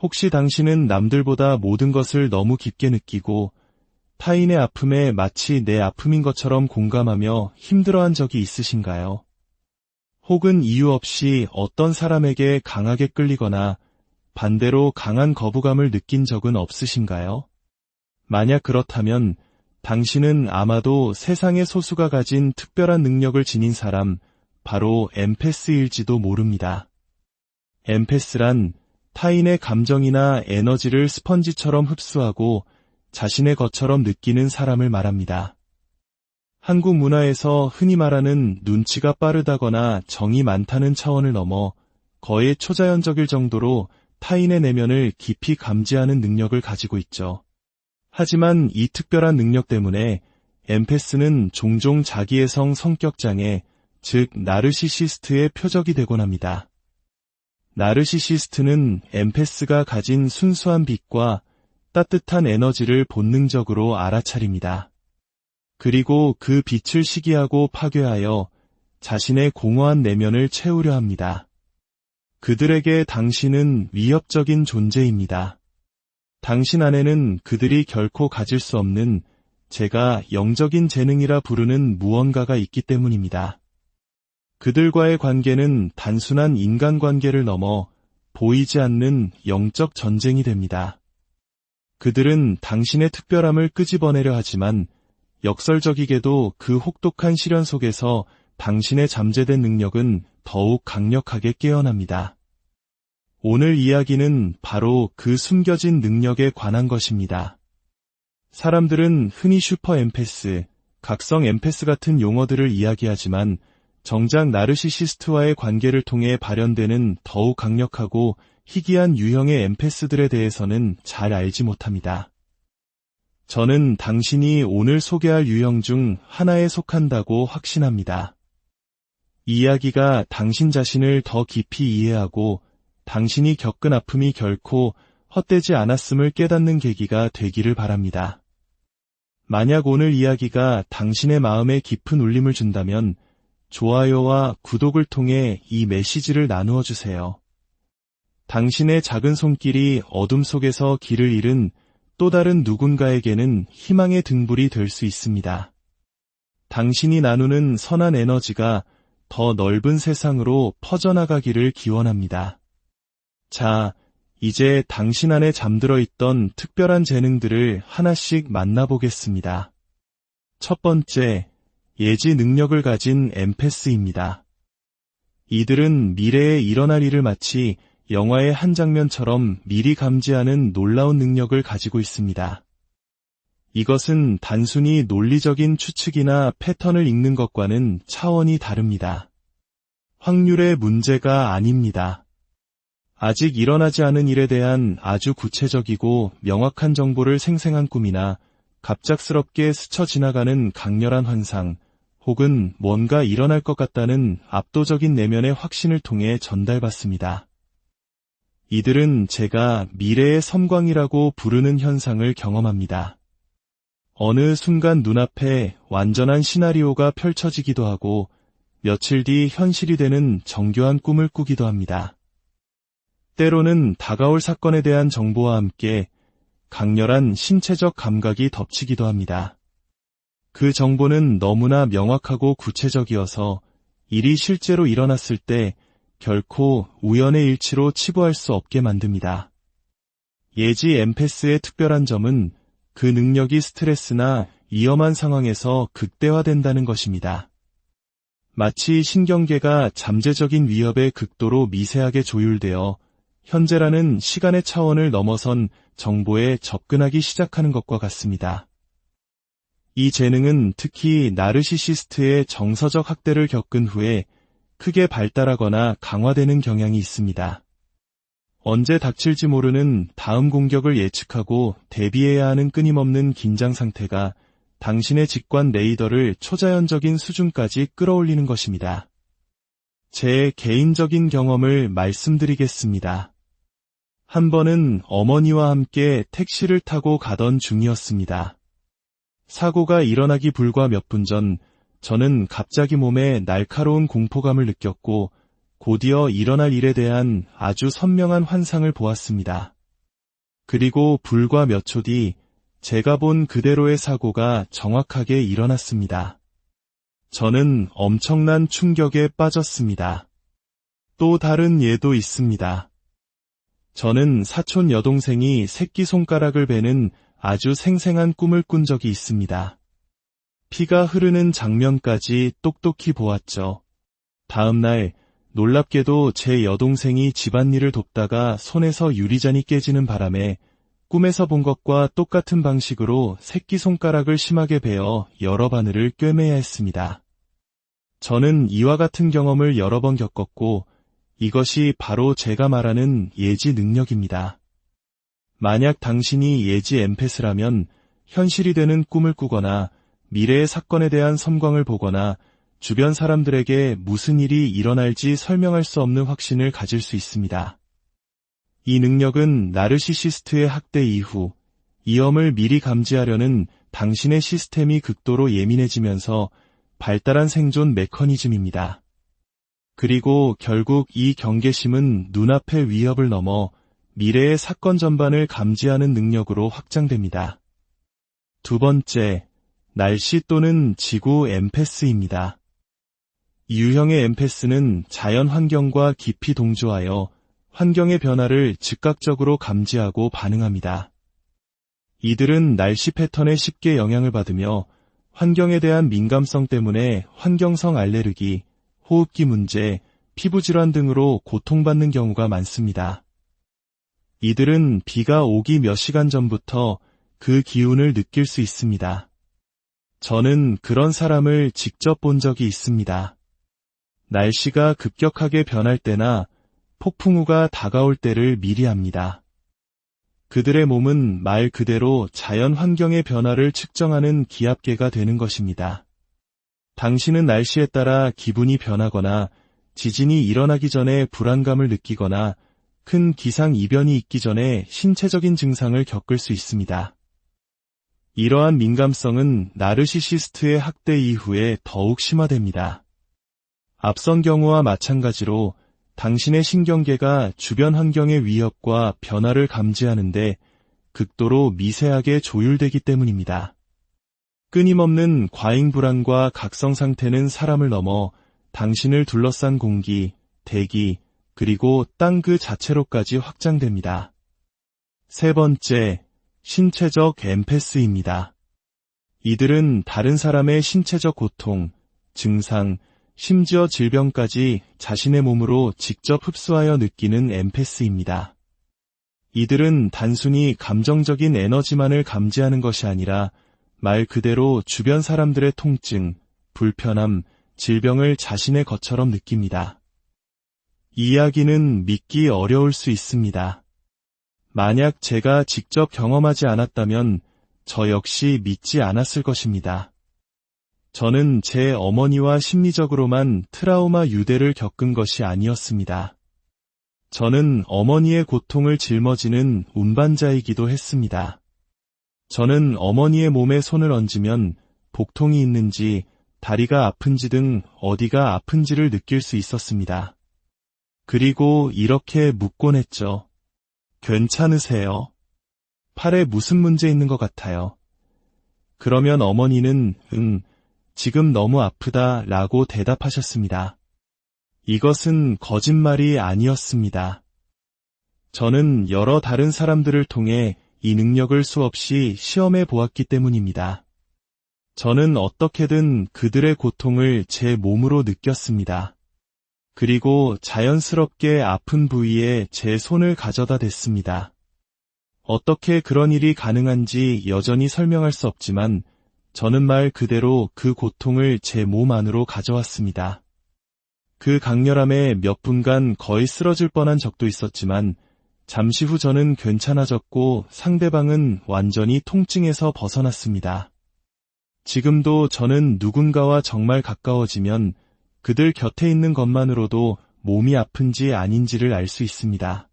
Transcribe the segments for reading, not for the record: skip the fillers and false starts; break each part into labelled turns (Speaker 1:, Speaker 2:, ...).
Speaker 1: 혹시 당신은 남들보다 모든 것을 너무 깊게 느끼고 타인의 아픔에 마치 내 아픔인 것처럼 공감하며 힘들어한 적이 있으신가요? 혹은 이유 없이 어떤 사람에게 강하게 끌리거나 반대로 강한 거부감을 느낀 적은 없으신가요? 만약 그렇다면 당신은 아마도 세상의 소수가 가진 특별한 능력을 지닌 사람, 바로 엠패스일지도 모릅니다. 엠패스란 타인의 감정이나 에너지를 스펀지처럼 흡수하고 자신의 것처럼 느끼는 사람을 말합니다. 한국 문화에서 흔히 말하는 눈치가 빠르다거나 정이 많다는 차원을 넘어 거의 초자연적일 정도로 타인의 내면을 깊이 감지하는 능력을 가지고 있죠. 하지만 이 특별한 능력 때문에 엠패스는 종종 자기애성 성격장애, 즉 나르시시스트의 표적이 되곤 합니다. 나르시시스트는 엠패스가 가진 순수한 빛과 따뜻한 에너지를 본능적으로 알아차립니다. 그리고 그 빛을 시기하고 파괴하여 자신의 공허한 내면을 채우려 합니다. 그들에게 당신은 위협적인 존재입니다. 당신 안에는 그들이 결코 가질 수 없는 제가 영적인 재능이라 부르는 무언가가 있기 때문입니다. 그들과의 관계는 단순한 인간관계를 넘어 보이지 않는 영적 전쟁이 됩니다. 그들은 당신의 특별함을 끄집어내려 하지만 역설적이게도 그 혹독한 시련 속에서 당신의 잠재된 능력은 더욱 강력하게 깨어납니다. 오늘 이야기는 바로 그 숨겨진 능력에 관한 것입니다. 사람들은 흔히 슈퍼 엠패스, 각성 엠패스 같은 용어들을 이야기하지만 정작 나르시시스트와의 관계를 통해 발현되는 더욱 강력하고 희귀한 유형의 엠패스들에 대해서는 잘 알지 못합니다. 저는 당신이 오늘 소개할 유형 중 하나에 속한다고 확신합니다. 이 이야기가 당신 자신을 더 깊이 이해하고 당신이 겪은 아픔이 결코 헛되지 않았음을 깨닫는 계기가 되기를 바랍니다. 만약 오늘 이야기가 당신의 마음에 깊은 울림을 준다면 좋아요와 구독을 통해 이 메시지를 나누어 주세요. 당신의 작은 손길이 어둠 속에서 길을 잃은 또 다른 누군가에게는 희망의 등불이 될 수 있습니다. 당신이 나누는 선한 에너지가 더 넓은 세상으로 퍼져나가기를 기원합니다. 자, 이제 당신 안에 잠들어 있던 특별한 재능들을 하나씩 만나보겠습니다. 첫 번째, 예지 능력을 가진 엠패스입니다. 이들은 미래에 일어날 일을 마치 영화의 한 장면처럼 미리 감지하는 놀라운 능력을 가지고 있습니다. 이것은 단순히 논리적인 추측이나 패턴을 읽는 것과는 차원이 다릅니다. 확률의 문제가 아닙니다. 아직 일어나지 않은 일에 대한 아주 구체적이고 명확한 정보를 생생한 꿈이나 갑작스럽게 스쳐 지나가는 강렬한 환상, 혹은 뭔가 일어날 것 같다는 압도적인 내면의 확신을 통해 전달받습니다. 이들은 제가 미래의 섬광이라고 부르는 현상을 경험합니다. 어느 순간 눈앞에 완전한 시나리오가 펼쳐지기도 하고 며칠 뒤 현실이 되는 정교한 꿈을 꾸기도 합니다. 때로는 다가올 사건에 대한 정보와 함께 강렬한 신체적 감각이 덮치기도 합니다. 그 정보는 너무나 명확하고 구체적이어서 일이 실제로 일어났을 때 결코 우연의 일치로 치부할 수 없게 만듭니다. 예지 엠패스의 특별한 점은 그 능력이 스트레스나 위험한 상황에서 극대화된다는 것입니다. 마치 신경계가 잠재적인 위협에 극도로 미세하게 조율되어 현재라는 시간의 차원을 넘어선 정보에 접근하기 시작하는 것과 같습니다. 이 재능은 특히 나르시시스트의 정서적 학대를 겪은 후에 크게 발달하거나 강화되는 경향이 있습니다. 언제 닥칠지 모르는 다음 공격을 예측하고 대비해야 하는 끊임없는 긴장 상태가 당신의 직관 레이더를 초자연적인 수준까지 끌어올리는 것입니다. 제 개인적인 경험을 말씀드리겠습니다. 한 번은 어머니와 함께 택시를 타고 가던 중이었습니다. 사고가 일어나기 불과 몇 분 전, 저는 갑자기 몸에 날카로운 공포감을 느꼈고 곧이어 일어날 일에 대한 아주 선명한 환상을 보았습니다. 그리고 불과 몇 초 뒤 제가 본 그대로의 사고가 정확하게 일어났습니다. 저는 엄청난 충격에 빠졌습니다. 또 다른 예도 있습니다. 저는 사촌 여동생이 새끼손가락을 베는 아주 생생한 꿈을 꾼 적이 있습니다. 피가 흐르는 장면까지 똑똑히 보았죠. 다음 날 놀랍게도 제 여동생이 집안일을 돕다가 손에서 유리잔이 깨지는 바람에 꿈에서 본 것과 똑같은 방식으로 새끼손가락을 심하게 베어 여러 바늘을 꿰매야 했습니다. 저는 이와 같은 경험을 여러 번 겪었고 이것이 바로 제가 말하는 예지 능력입니다. 만약 당신이 예지 엠패스라면 현실이 되는 꿈을 꾸거나 미래의 사건에 대한 섬광을 보거나 주변 사람들에게 무슨 일이 일어날지 설명할 수 없는 확신을 가질 수 있습니다. 이 능력은 나르시시스트의 학대 이후 위험을 미리 감지하려는 당신의 시스템이 극도로 예민해지면서 발달한 생존 메커니즘입니다. 그리고 결국 이 경계심은 눈앞의 위협을 넘어 미래의 사건 전반을 감지하는 능력으로 확장됩니다. 두 번째, 날씨 또는 지구 엠패스입니다. 유형의 엠패스는 자연 환경과 깊이 동조하여 환경의 변화를 즉각적으로 감지하고 반응합니다. 이들은 날씨 패턴에 쉽게 영향을 받으며 환경에 대한 민감성 때문에 환경성 알레르기, 호흡기 문제, 피부질환 등으로 고통받는 경우가 많습니다. 이들은 비가 오기 몇 시간 전부터 그 기운을 느낄 수 있습니다. 저는 그런 사람을 직접 본 적이 있습니다. 날씨가 급격하게 변할 때나 폭풍우가 다가올 때를 미리 압니다. 그들의 몸은 말 그대로 자연 환경의 변화를 측정하는 기압계가 되는 것입니다. 당신은 날씨에 따라 기분이 변하거나 지진이 일어나기 전에 불안감을 느끼거나 큰 기상 이변이 있기 전에 신체적인 증상을 겪을 수 있습니다. 이러한 민감성은 나르시시스트의 학대 이후에 더욱 심화됩니다. 앞선 경우와 마찬가지로 당신의 신경계가 주변 환경의 위협과 변화를 감지하는데 극도로 미세하게 조율되기 때문입니다. 끊임없는 과잉 불안과 각성 상태는 사람을 넘어 당신을 둘러싼 공기, 대기, 그리고 땅 그 자체로까지 확장됩니다. 세 번째, 신체적 엠패스입니다. 이들은 다른 사람의 신체적 고통, 증상, 심지어 질병까지 자신의 몸으로 직접 흡수하여 느끼는 엠패스입니다. 이들은 단순히 감정적인 에너지만을 감지하는 것이 아니라 말 그대로 주변 사람들의 통증, 불편함, 질병을 자신의 것처럼 느낍니다. 이 이야기는 믿기 어려울 수 있습니다. 만약 제가 직접 경험하지 않았다면 저 역시 믿지 않았을 것입니다. 저는 제 어머니와 심리적으로만 트라우마 유대를 겪은 것이 아니었습니다. 저는 어머니의 고통을 짊어지는 운반자이기도 했습니다. 저는 어머니의 몸에 손을 얹으면 복통이 있는지, 다리가 아픈지 등 어디가 아픈지를 느낄 수 있었습니다. 그리고 이렇게 묻곤 했죠. 괜찮으세요? 팔에 무슨 문제 있는 것 같아요. 그러면 어머니는 지금 너무 아프다 라고 대답하셨습니다. 이것은 거짓말이 아니었습니다. 저는 여러 다른 사람들을 통해 이 능력을 수없이 시험해 보았기 때문입니다. 저는 어떻게든 그들의 고통을 제 몸으로 느꼈습니다. 그리고 자연스럽게 아픈 부위에 제 손을 가져다 댔습니다. 어떻게 그런 일이 가능한지 여전히 설명할 수 없지만 저는 말 그대로 그 고통을 제 몸 안으로 가져왔습니다. 그 강렬함에 몇 분간 거의 쓰러질 뻔한 적도 있었지만 잠시 후 저는 괜찮아졌고 상대방은 완전히 통증에서 벗어났습니다. 지금도 저는 누군가와 정말 가까워지면 그들 곁에 있는 것만으로도 몸이 아픈지 아닌지를 알 수 있습니다.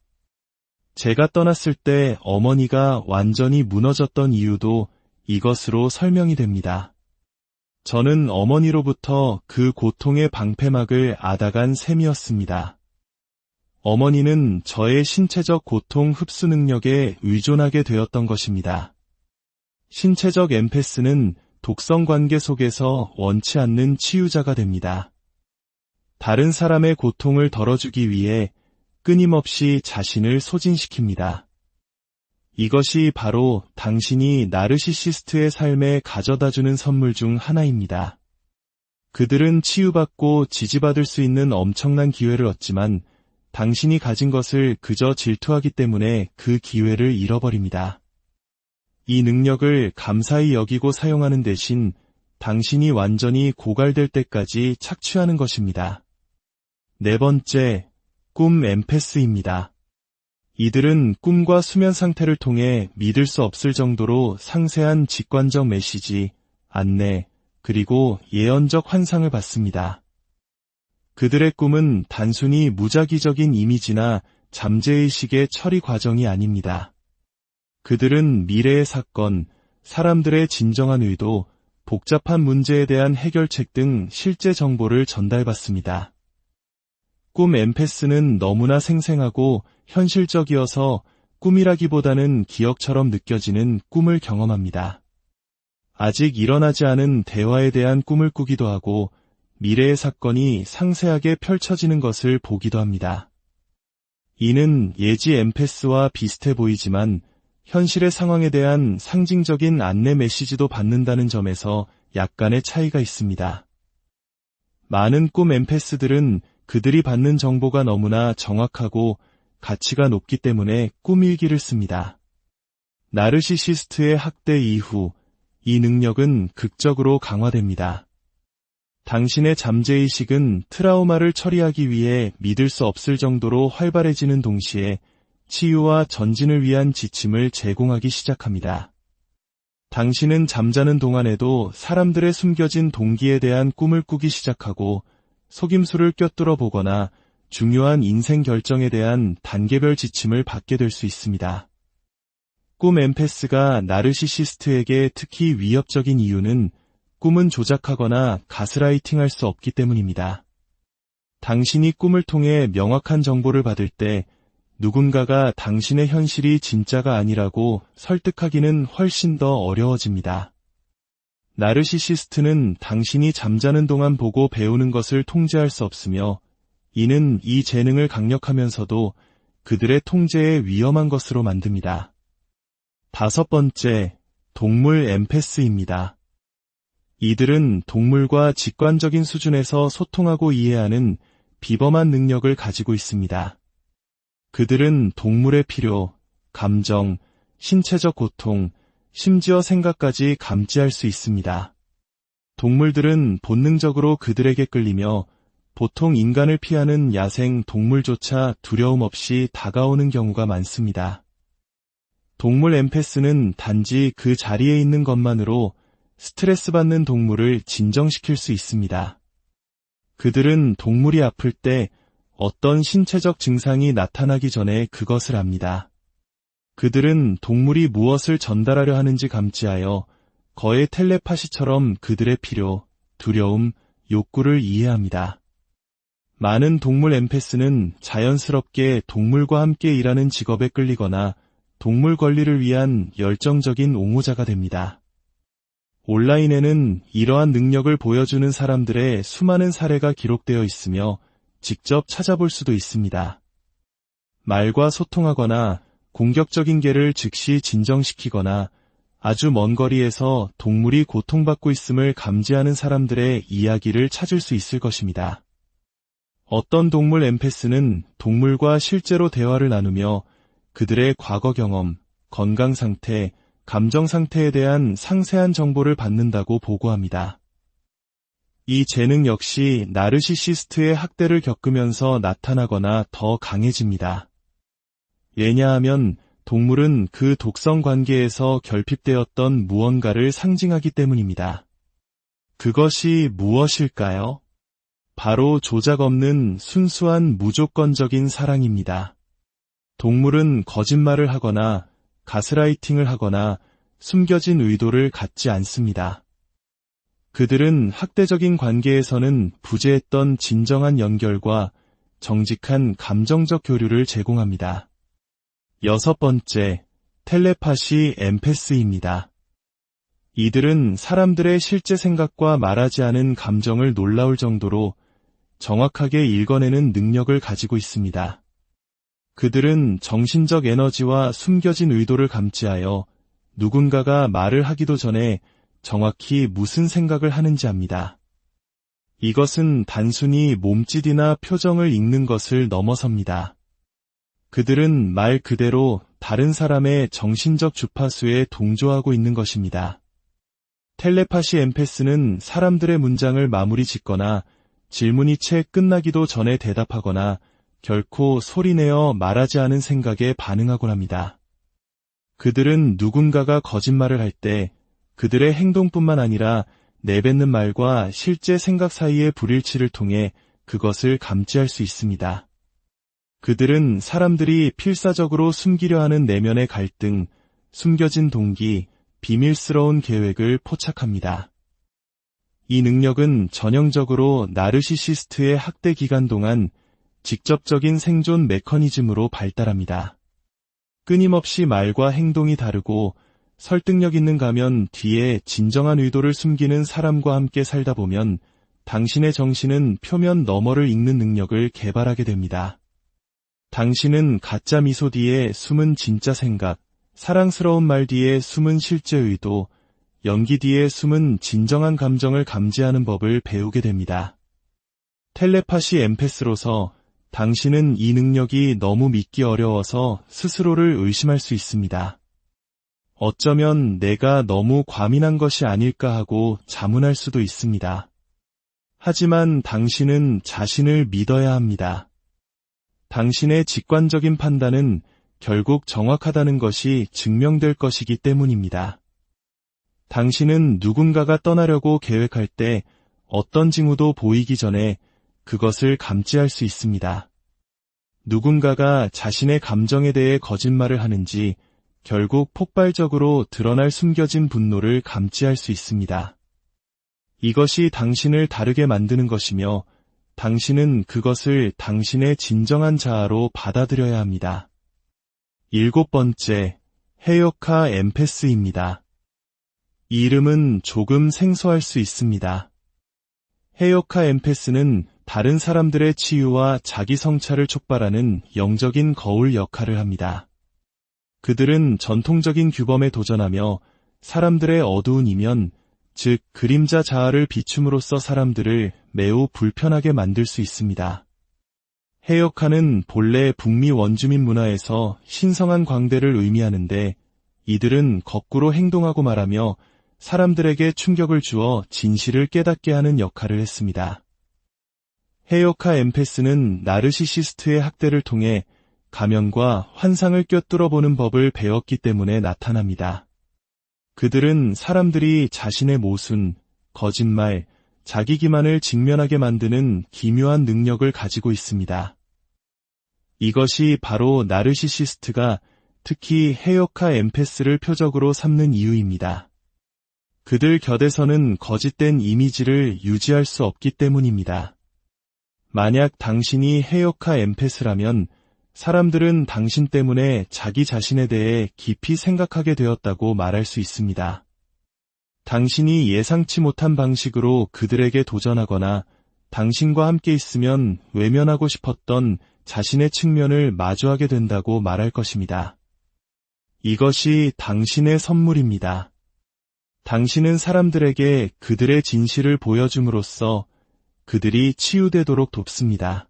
Speaker 1: 제가 떠났을 때 어머니가 완전히 무너졌던 이유도 이것으로 설명이 됩니다. 저는 어머니로부터 그 고통의 방패막을 앗아간 셈이었습니다. 어머니는 저의 신체적 고통 흡수 능력에 의존하게 되었던 것입니다. 신체적 엠패스는 독성 관계 속에서 원치 않는 치유자가 됩니다. 다른 사람의 고통을 덜어주기 위해 끊임없이 자신을 소진시킵니다. 이것이 바로 당신이 나르시시스트의 삶에 가져다주는 선물 중 하나입니다. 그들은 치유받고 지지받을 수 있는 엄청난 기회를 얻지만 당신이 가진 것을 그저 질투하기 때문에 그 기회를 잃어버립니다. 이 능력을 감사히 여기고 사용하는 대신 당신이 완전히 고갈될 때까지 착취하는 것입니다. 네 번째, 꿈 엠패스입니다. 이들은 꿈과 수면 상태를 통해 믿을 수 없을 정도로 상세한 직관적 메시지, 안내, 그리고 예언적 환상을 받습니다. 그들의 꿈은 단순히 무작위적인 이미지나 잠재의식의 처리 과정이 아닙니다. 그들은 미래의 사건, 사람들의 진정한 의도, 복잡한 문제에 대한 해결책 등 실제 정보를 전달받습니다. 꿈 엠패스는 너무나 생생하고 현실적이어서 꿈이라기보다는 기억처럼 느껴지는 꿈을 경험합니다. 아직 일어나지 않은 대화에 대한 꿈을 꾸기도 하고 미래의 사건이 상세하게 펼쳐지는 것을 보기도 합니다. 이는 예지 엠패스와 비슷해 보이지만 현실의 상황에 대한 상징적인 안내 메시지도 받는다는 점에서 약간의 차이가 있습니다. 많은 꿈 엠패스들은 그들이 받는 정보가 너무나 정확하고 가치가 높기 때문에 꿈일기를 씁니다. 나르시시스트의 학대 이후 이 능력은 극적으로 강화됩니다. 당신의 잠재의식은 트라우마를 처리하기 위해 믿을 수 없을 정도로 활발해지는 동시에 치유와 전진을 위한 지침을 제공하기 시작합니다. 당신은 잠자는 동안에도 사람들의 숨겨진 동기에 대한 꿈을 꾸기 시작하고 속임수를 꿰뚫어 보거나 중요한 인생 결정에 대한 단계별 지침을 받게 될 수 있습니다. 꿈 엠패스가 나르시시스트에게 특히 위협적인 이유는 꿈은 조작하거나 가스라이팅할 수 없기 때문입니다. 당신이 꿈을 통해 명확한 정보를 받을 때 누군가가 당신의 현실이 진짜가 아니라고 설득하기는 훨씬 더 어려워집니다. 나르시시스트는 당신이 잠자는 동안 보고 배우는 것을 통제할 수 없으며 이는 이 재능을 강력하면서도 그들의 통제에 위험한 것으로 만듭니다. 다섯 번째, 동물 엠패스입니다. 이들은 동물과 직관적인 수준에서 소통하고 이해하는 비범한 능력을 가지고 있습니다. 그들은 동물의 필요, 감정, 신체적 고통, 심지어 생각까지 감지할 수 있습니다. 동물들은 본능적으로 그들에게 끌리며 보통 인간을 피하는 야생 동물조차 두려움 없이 다가오는 경우가 많습니다. 동물 엠패스는 단지 그 자리에 있는 것만으로 스트레스 받는 동물을 진정시킬 수 있습니다. 그들은 동물이 아플 때 어떤 신체적 증상이 나타나기 전에 그것을 압니다. 그들은 동물이 무엇을 전달하려 하는지 감지하여 거의 텔레파시처럼 그들의 필요, 두려움, 욕구를 이해합니다. 많은 동물 엠패스는 자연스럽게 동물과 함께 일하는 직업에 끌리거나 동물 권리를 위한 열정적인 옹호자가 됩니다. 온라인에는 이러한 능력을 보여주는 사람들의 수많은 사례가 기록되어 있으며 직접 찾아볼 수도 있습니다. 말과 소통하거나 공격적인 개를 즉시 진정시키거나 아주 먼 거리에서 동물이 고통받고 있음을 감지하는 사람들의 이야기를 찾을 수 있을 것입니다. 어떤 동물 엠패스는 동물과 실제로 대화를 나누며 그들의 과거 경험, 건강 상태, 감정 상태에 대한 상세한 정보를 받는다고 보고합니다. 이 재능 역시 나르시시스트의 학대를 겪으면서 나타나거나 더 강해집니다. 왜냐하면 동물은 그 독성 관계에서 결핍되었던 무언가를 상징하기 때문입니다. 그것이 무엇일까요? 바로 조작 없는 순수한 무조건적인 사랑입니다. 동물은 거짓말을 하거나 가스라이팅을 하거나 숨겨진 의도를 갖지 않습니다. 그들은 학대적인 관계에서는 부재했던 진정한 연결과 정직한 감정적 교류를 제공합니다. 6번째, 텔레파시 엠패스입니다. 이들은 사람들의 실제 생각과 말하지 않은 감정을 놀라울 정도로 정확하게 읽어내는 능력을 가지고 있습니다. 그들은 정신적 에너지와 숨겨진 의도를 감지하여 누군가가 말을 하기도 전에 정확히 무슨 생각을 하는지 압니다. 이것은 단순히 몸짓이나 표정을 읽는 것을 넘어섭니다. 그들은 말 그대로 다른 사람의 정신적 주파수에 동조하고 있는 것입니다. 텔레파시 엠패스는 사람들의 문장을 마무리 짓거나 질문이 채 끝나기도 전에 대답하거나 결코 소리내어 말하지 않은 생각에 반응하곤 합니다. 그들은 누군가가 거짓말을 할 때 그들의 행동뿐만 아니라 내뱉는 말과 실제 생각 사이의 불일치를 통해 그것을 감지할 수 있습니다. 그들은 사람들이 필사적으로 숨기려 하는 내면의 갈등, 숨겨진 동기, 비밀스러운 계획을 포착합니다. 이 능력은 전형적으로 나르시시스트의 학대 기간 동안 직접적인 생존 메커니즘으로 발달합니다. 끊임없이 말과 행동이 다르고 설득력 있는 가면 뒤에 진정한 의도를 숨기는 사람과 함께 살다 보면 당신의 정신은 표면 너머를 읽는 능력을 개발하게 됩니다. 당신은 가짜 미소 뒤에 숨은 진짜 생각, 사랑스러운 말 뒤에 숨은 실제 의도, 연기 뒤에 숨은 진정한 감정을 감지하는 법을 배우게 됩니다. 텔레파시 엠패스로서 당신은 이 능력이 너무 믿기 어려워서 스스로를 의심할 수 있습니다. 어쩌면 내가 너무 과민한 것이 아닐까 하고 자문할 수도 있습니다. 하지만 당신은 자신을 믿어야 합니다. 당신의 직관적인 판단은 결국 정확하다는 것이 증명될 것이기 때문입니다. 당신은 누군가가 떠나려고 계획할 때 어떤 징후도 보이기 전에 그것을 감지할 수 있습니다. 누군가가 자신의 감정에 대해 거짓말을 하는지 결국 폭발적으로 드러날 숨겨진 분노를 감지할 수 있습니다. 이것이 당신을 다르게 만드는 것이며 당신은 그것을 당신의 진정한 자아로 받아들여야 합니다. 7번째, 해요카 엠패스입니다. 이 이름은 조금 생소할 수 있습니다. 해요카 엠패스는 다른 사람들의 치유와 자기 성찰을 촉발하는 영적인 거울 역할을 합니다. 그들은 전통적인 규범에 도전하며 사람들의 어두운 이면, 즉 그림자 자아를 비춤으로써 사람들을 매우 불편하게 만들 수 있습니다. 해요카는 본래 북미 원주민 문화에서 신성한 광대를 의미하는데 이들은 거꾸로 행동하고 말하며 사람들에게 충격을 주어 진실을 깨닫게 하는 역할을 했습니다. 해요카 엠패스는 나르시시스트의 학대를 통해 가면과 환상을 꿰뚫어 보는 법을 배웠기 때문에 나타납니다. 그들은 사람들이 자신의 모순, 거짓말, 자기 기만을 직면하게 만드는 기묘한 능력을 가지고 있습니다. 이것이 바로 나르시시스트가 특히 해요카 엠패스를 표적으로 삼는 이유입니다. 그들 곁에서는 거짓된 이미지를 유지할 수 없기 때문입니다. 만약 당신이 해요카 엠패스라면 사람들은 당신 때문에 자기 자신에 대해 깊이 생각하게 되었다고 말할 수 있습니다. 당신이 예상치 못한 방식으로 그들에게 도전하거나 당신과 함께 있으면 외면하고 싶었던 자신의 측면을 마주하게 된다고 말할 것입니다. 이것이 당신의 선물입니다. 당신은 사람들에게 그들의 진실을 보여줌으로써 그들이 치유되도록 돕습니다.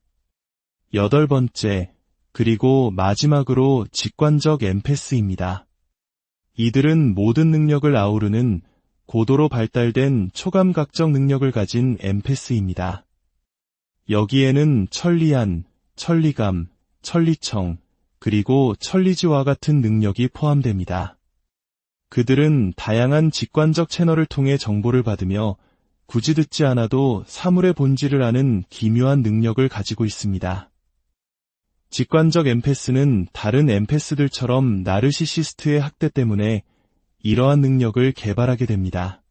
Speaker 1: 8번째, 그리고 마지막으로 직관적 엠패스입니다. 이들은 모든 능력을 아우르는 고도로 발달된 초감각적 능력을 가진 엠패스입니다. 여기에는 천리안, 천리감, 천리청, 그리고 천리지와 같은 능력이 포함됩니다. 그들은 다양한 직관적 채널을 통해 정보를 받으며 굳이 듣지 않아도 사물의 본질을 아는 기묘한 능력을 가지고 있습니다. 직관적 엠패스는 다른 엠패스들처럼 나르시시스트의 학대 때문에 이러한 능력을 개발하게 됩니다.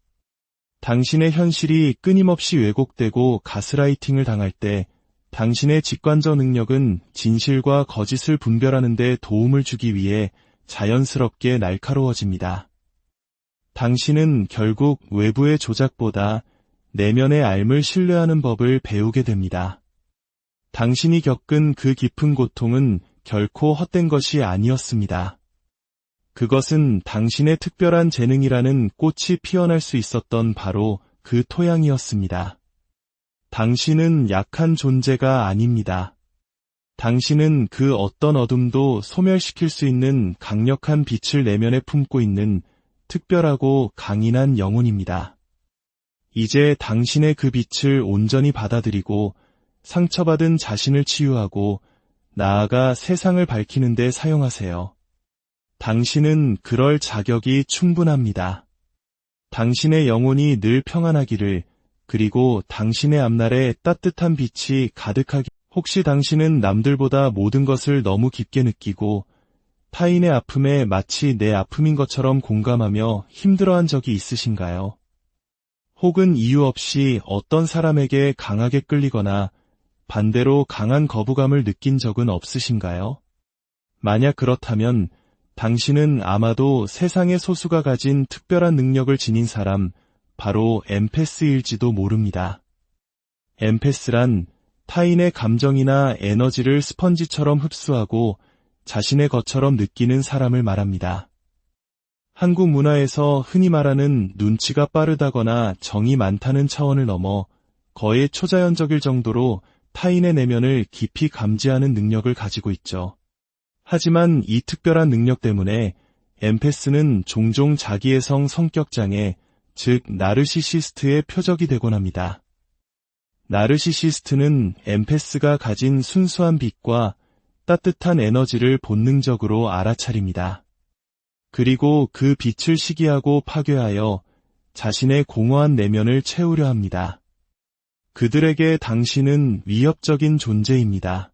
Speaker 1: 당신의 현실이 끊임없이 왜곡되고 가스라이팅을 당할 때 당신의 직관적 능력은 진실과 거짓을 분별하는 데 도움을 주기 위해 자연스럽게 날카로워집니다. 당신은 결국 외부의 조작보다 내면의 앓을 신뢰하는 법을 배우게 됩니다. 당신이 겪은 그 깊은 고통은 결코 헛된 것이 아니었습니다. 그것은 당신의 특별한 재능이라는 꽃이 피어날 수 있었던 바로 그 토양이었습니다. 당신은 약한 존재가 아닙니다. 당신은 그 어떤 어둠도 소멸시킬 수 있는 강력한 빛을 내면에 품고 있는 특별하고 강인한 영혼입니다. 이제 당신의 그 빛을 온전히 받아들이고 상처받은 자신을 치유하고 나아가 세상을 밝히는 데 사용하세요. 당신은 그럴 자격이 충분합니다. 당신의 영혼이 늘 평안하기를, 그리고 당신의 앞날에 따뜻한 빛이 가득하기. 혹시 당신은 남들보다 모든 것을 너무 깊게 느끼고 타인의 아픔에 마치 내 아픔인 것처럼 공감하며 힘들어한 적이 있으신가요? 혹은 이유 없이 어떤 사람에게 강하게 끌리거나 반대로 강한 거부감을 느낀 적은 없으신가요? 만약 그렇다면 당신은 아마도 세상의 소수가 가진 특별한 능력을 지닌 사람, 바로 엠패스일지도 모릅니다. 엠패스란 타인의 감정이나 에너지를 스펀지처럼 흡수하고 자신의 것처럼 느끼는 사람을 말합니다. 한국 문화에서 흔히 말하는 눈치가 빠르다거나 정이 많다는 차원을 넘어 거의 초자연적일 정도로 타인의 내면을 깊이 감지하는 능력을 가지고 있죠. 하지만 이 특별한 능력 때문에 엠패스는 종종 자기애성 성격장애, 즉 나르시시스트의 표적이 되곤 합니다. 나르시시스트는 엠패스가 가진 순수한 빛과 따뜻한 에너지를 본능적으로 알아차립니다. 그리고 그 빛을 시기하고 파괴하여 자신의 공허한 내면을 채우려 합니다. 그들에게 당신은 위협적인 존재입니다.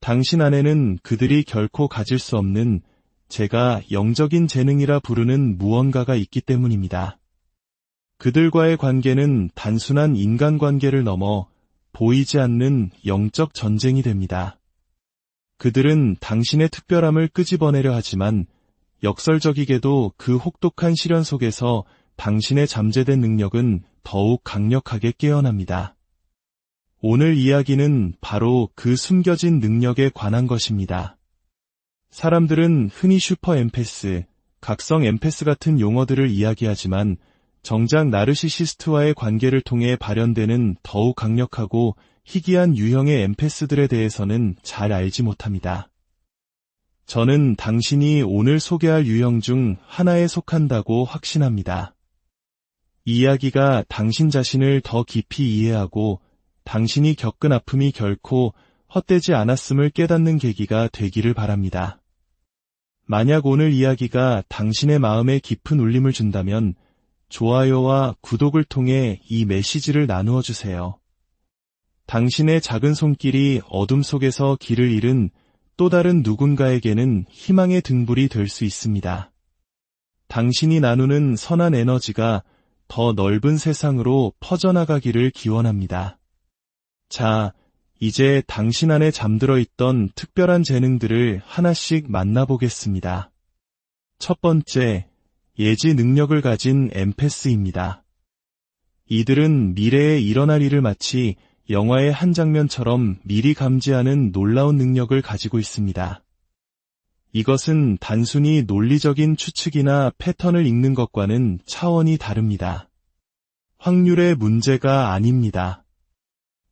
Speaker 1: 당신 안에는 그들이 결코 가질 수 없는 제가 영적인 재능이라 부르는 무언가가 있기 때문입니다. 그들과의 관계는 단순한 인간관계를 넘어 보이지 않는 영적 전쟁이 됩니다. 그들은 당신의 특별함을 끄집어내려 하지만 역설적이게도 그 혹독한 시련 속에서 당신의 잠재된 능력은 더욱 강력하게 깨어납니다. 오늘 이야기는 바로 그 숨겨진 능력에 관한 것입니다. 사람들은 흔히 슈퍼 엠패스, 각성 엠패스 같은 용어들을 이야기하지만 정작 나르시시스트와의 관계를 통해 발현되는 더욱 강력하고 희귀한 유형의 엠패스들에 대해서는 잘 알지 못합니다. 저는 당신이 오늘 소개할 유형 중 하나에 속한다고 확신합니다. 이 이야기가 당신 자신을 더 깊이 이해하고 당신이 겪은 아픔이 결코 헛되지 않았음을 깨닫는 계기가 되기를 바랍니다. 만약 오늘 이야기가 당신의 마음에 깊은 울림을 준다면 좋아요와 구독을 통해 이 메시지를 나누어 주세요. 당신의 작은 손길이 어둠 속에서 길을 잃은 또 다른 누군가에게는 희망의 등불이 될 수 있습니다. 당신이 나누는 선한 에너지가 더 넓은 세상으로 퍼져나가기를 기원합니다. 자, 이제 당신 안에 잠들어 있던 특별한 재능들을 하나씩 만나보겠습니다. 첫 번째, 예지 능력을 가진 엠패스입니다. 이들은 미래에 일어날 일을 마치 영화의 한 장면처럼 미리 감지하는 놀라운 능력을 가지고 있습니다. 이것은 단순히 논리적인 추측이나 패턴을 읽는 것과는 차원이 다릅니다. 확률의 문제가 아닙니다.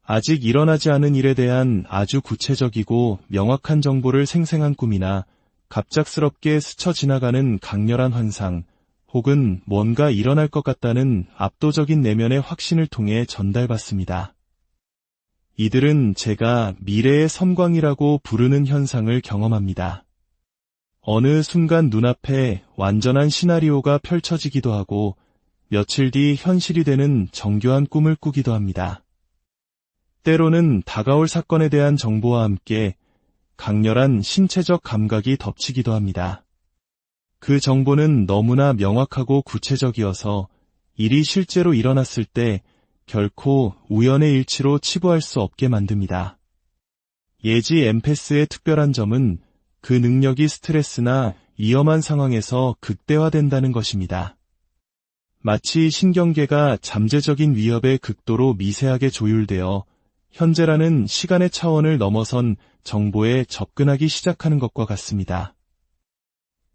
Speaker 1: 아직 일어나지 않은 일에 대한 아주 구체적이고 명확한 정보를 생생한 꿈이나 갑작스럽게 스쳐 지나가는 강렬한 환상, 혹은 뭔가 일어날 것 같다는 압도적인 내면의 확신을 통해 전달받습니다. 이들은 제가 미래의 섬광이라고 부르는 현상을 경험합니다. 어느 순간 눈앞에 완전한 시나리오가 펼쳐지기도 하고 며칠 뒤 현실이 되는 정교한 꿈을 꾸기도 합니다. 때로는 다가올 사건에 대한 정보와 함께 강렬한 신체적 감각이 덮치기도 합니다. 그 정보는 너무나 명확하고 구체적이어서 일이 실제로 일어났을 때 결코 우연의 일치로 치부할 수 없게 만듭니다. 예지 엠패스의 특별한 점은 그 능력이 스트레스나 위험한 상황에서 극대화된다는 것입니다. 마치 신경계가 잠재적인 위협에 극도로 미세하게 조율되어 현재라는 시간의 차원을 넘어선 정보에 접근하기 시작하는 것과 같습니다.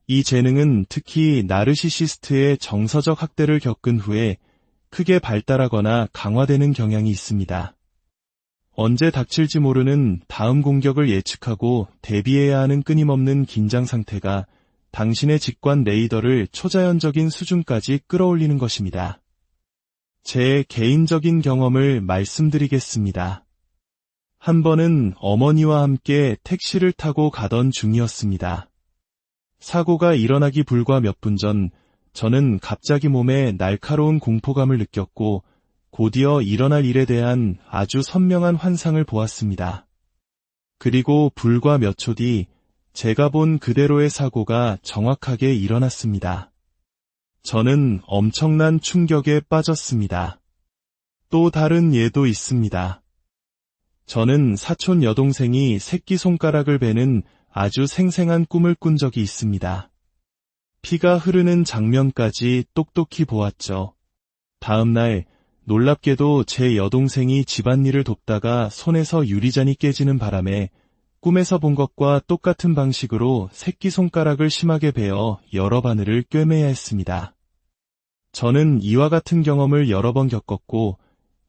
Speaker 1: 이 재능은 특히 나르시시스트의 정서적 학대를 겪은 후에 크게 발달하거나 강화되는 경향이 있습니다. 언제 닥칠지 모르는 다음 공격을 예측하고 대비해야 하는 끊임없는 긴장 상태가 당신의 직관 레이더를 초자연적인 수준까지 끌어올리는 것입니다. 제 개인적인 경험을 말씀드리겠습니다. 한 번은 어머니와 함께 택시를 타고 가던 중이었습니다. 사고가 일어나기 불과 몇 분 전, 저는 갑자기 몸에 날카로운 공포감을 느꼈고 곧이어 일어날 일에 대한 아주 선명한 환상을 보았습니다. 그리고 불과 몇 초 뒤 제가 본 그대로의 사고가 정확하게 일어났습니다. 저는 엄청난 충격에 빠졌습니다. 또 다른 예도 있습니다. 저는 사촌 여동생이 새끼손가락을 베는 아주 생생한 꿈을 꾼 적이 있습니다. 피가 흐르는 장면까지 똑똑히 보았죠. 다음 날 놀랍게도 제 여동생이 집안일을 돕다가 손에서 유리잔이 깨지는 바람에 꿈에서 본 것과 똑같은 방식으로 새끼손가락을 심하게 베어 여러 바늘을 꿰매야 했습니다. 저는 이와 같은 경험을 여러 번 겪었고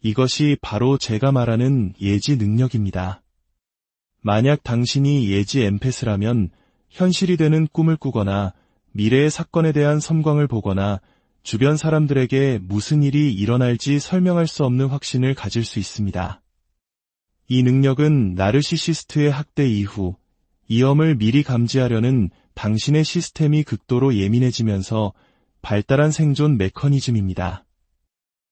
Speaker 1: 이것이 바로 제가 말하는 예지 능력입니다. 만약 당신이 예지 엠패스라면 현실이 되는 꿈을 꾸거나 미래의 사건에 대한 섬광을 보거나 주변 사람들에게 무슨 일이 일어날지 설명할 수 없는 확신을 가질 수 있습니다. 이 능력은 나르시시스트의 학대 이후 위험을 미리 감지하려는 당신의 시스템이 극도로 예민해지면서 발달한 생존 메커니즘입니다.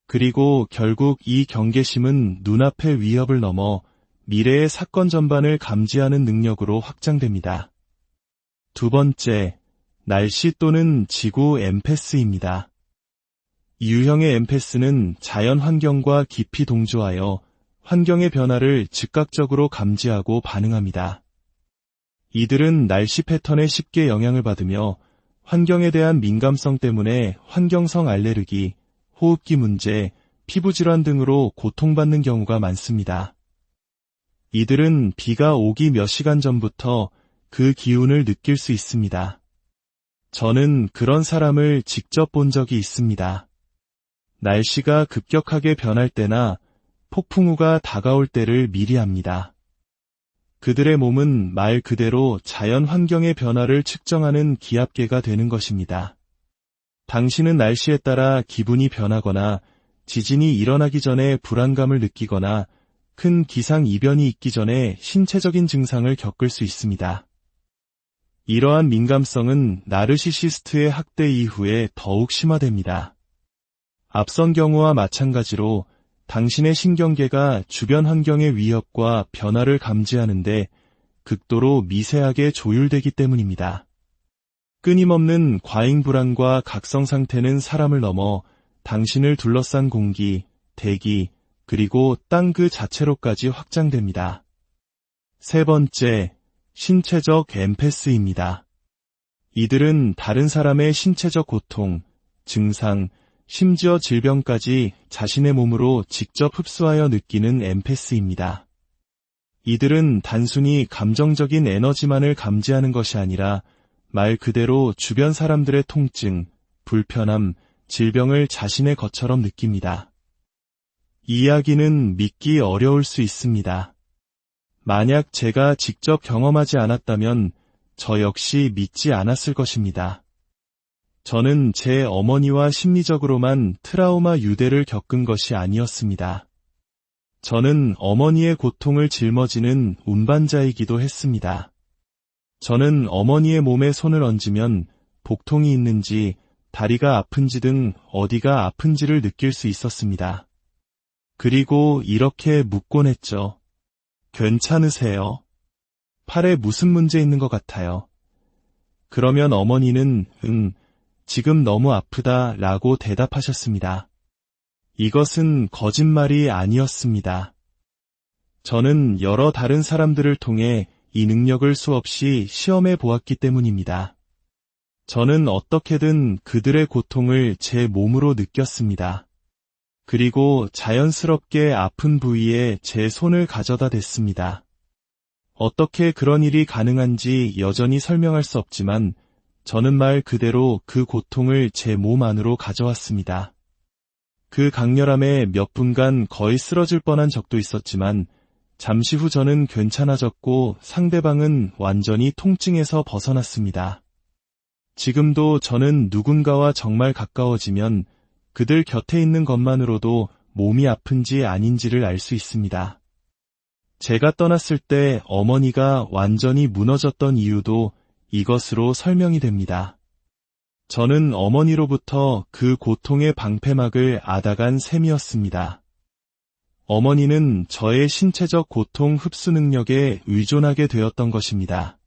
Speaker 1: 그리고 결국 이 경계심은 눈앞의 위협을 넘어 미래의 사건 전반을 감지하는 능력으로 확장됩니다. 두 번째, 날씨 또는 지구 엠패스입니다. 유형의 엠패스는 자연 환경과 깊이 동조하여 환경의 변화를 즉각적으로 감지하고 반응합니다. 이들은 날씨 패턴에 쉽게 영향을 받으며 환경에 대한 민감성 때문에 환경성 알레르기, 호흡기 문제, 피부질환 등으로 고통받는 경우가 많습니다. 이들은 비가 오기 몇 시간 전부터 그 기운을 느낄 수 있습니다. 저는 그런 사람을 직접 본 적이 있습니다. 날씨가 급격하게 변할 때나 폭풍우가 다가올 때를 미리 압니다. 그들의 몸은 말 그대로 자연 환경의 변화를 측정하는 기압계가 되는 것입니다. 당신은 날씨에 따라 기분이 변하거나 지진이 일어나기 전에 불안감을 느끼거나 큰 기상 이변이 있기 전에 신체적인 증상을 겪을 수 있습니다. 이러한 민감성은 나르시시스트의 학대 이후에 더욱 심화됩니다. 앞선 경우와 마찬가지로 당신의 신경계가 주변 환경의 위협과 변화를 감지하는데 극도로 미세하게 조율되기 때문입니다. 끊임없는 과잉 불안과 각성 상태는 사람을 넘어 당신을 둘러싼 공기, 대기, 그리고 땅 그 자체로까지 확장됩니다. 세 번째, 신체적 엠패스입니다. 이들은 다른 사람의 신체적 고통, 증상, 심지어 질병까지 자신의 몸으로 직접 흡수하여 느끼는 엠패스입니다. 이들은 단순히 감정적인 에너지만을 감지하는 것이 아니라 말 그대로 주변 사람들의 통증, 불편함, 질병을 자신의 것처럼 느낍니다. 이 이야기는 믿기 어려울 수 있습니다. 만약 제가 직접 경험하지 않았다면 저 역시 믿지 않았을 것입니다. 저는 제 어머니와 심리적으로만 트라우마 유대를 겪은 것이 아니었습니다. 저는 어머니의 고통을 짊어지는 운반자이기도 했습니다. 저는 어머니의 몸에 손을 얹으면 복통이 있는지, 다리가 아픈지 등 어디가 아픈지를 느낄 수 있었습니다. 그리고 이렇게 묻곤 했죠. 괜찮으세요? 팔에 무슨 문제 있는 것 같아요. 그러면 어머니는 지금 너무 아프다 라고 대답하셨습니다. 이것은 거짓말이 아니었습니다. 저는 여러 다른 사람들을 통해 이 능력을 수없이 시험해 보았기 때문입니다. 저는 어떻게든 그들의 고통을 제 몸으로 느꼈습니다. 그리고 자연스럽게 아픈 부위에 제 손을 가져다 댔습니다. 어떻게 그런 일이 가능한지 여전히 설명할 수 없지만 저는 말 그대로 그 고통을 제 몸 안으로 가져왔습니다. 그 강렬함에 몇 분간 거의 쓰러질 뻔한 적도 있었지만 잠시 후 저는 괜찮아졌고 상대방은 완전히 통증에서 벗어났습니다. 지금도 저는 누군가와 정말 가까워지면 그들 곁에 있는 것만으로도 몸이 아픈지 아닌지를 알 수 있습니다. 제가 떠났을 때 어머니가 완전히 무너졌던 이유도 이것으로 설명이 됩니다. 저는 어머니로부터 그 고통의 방패막을 앗아간 셈이었습니다. 어머니는 저의 신체적 고통 흡수 능력에 의존하게 되었던 것입니다.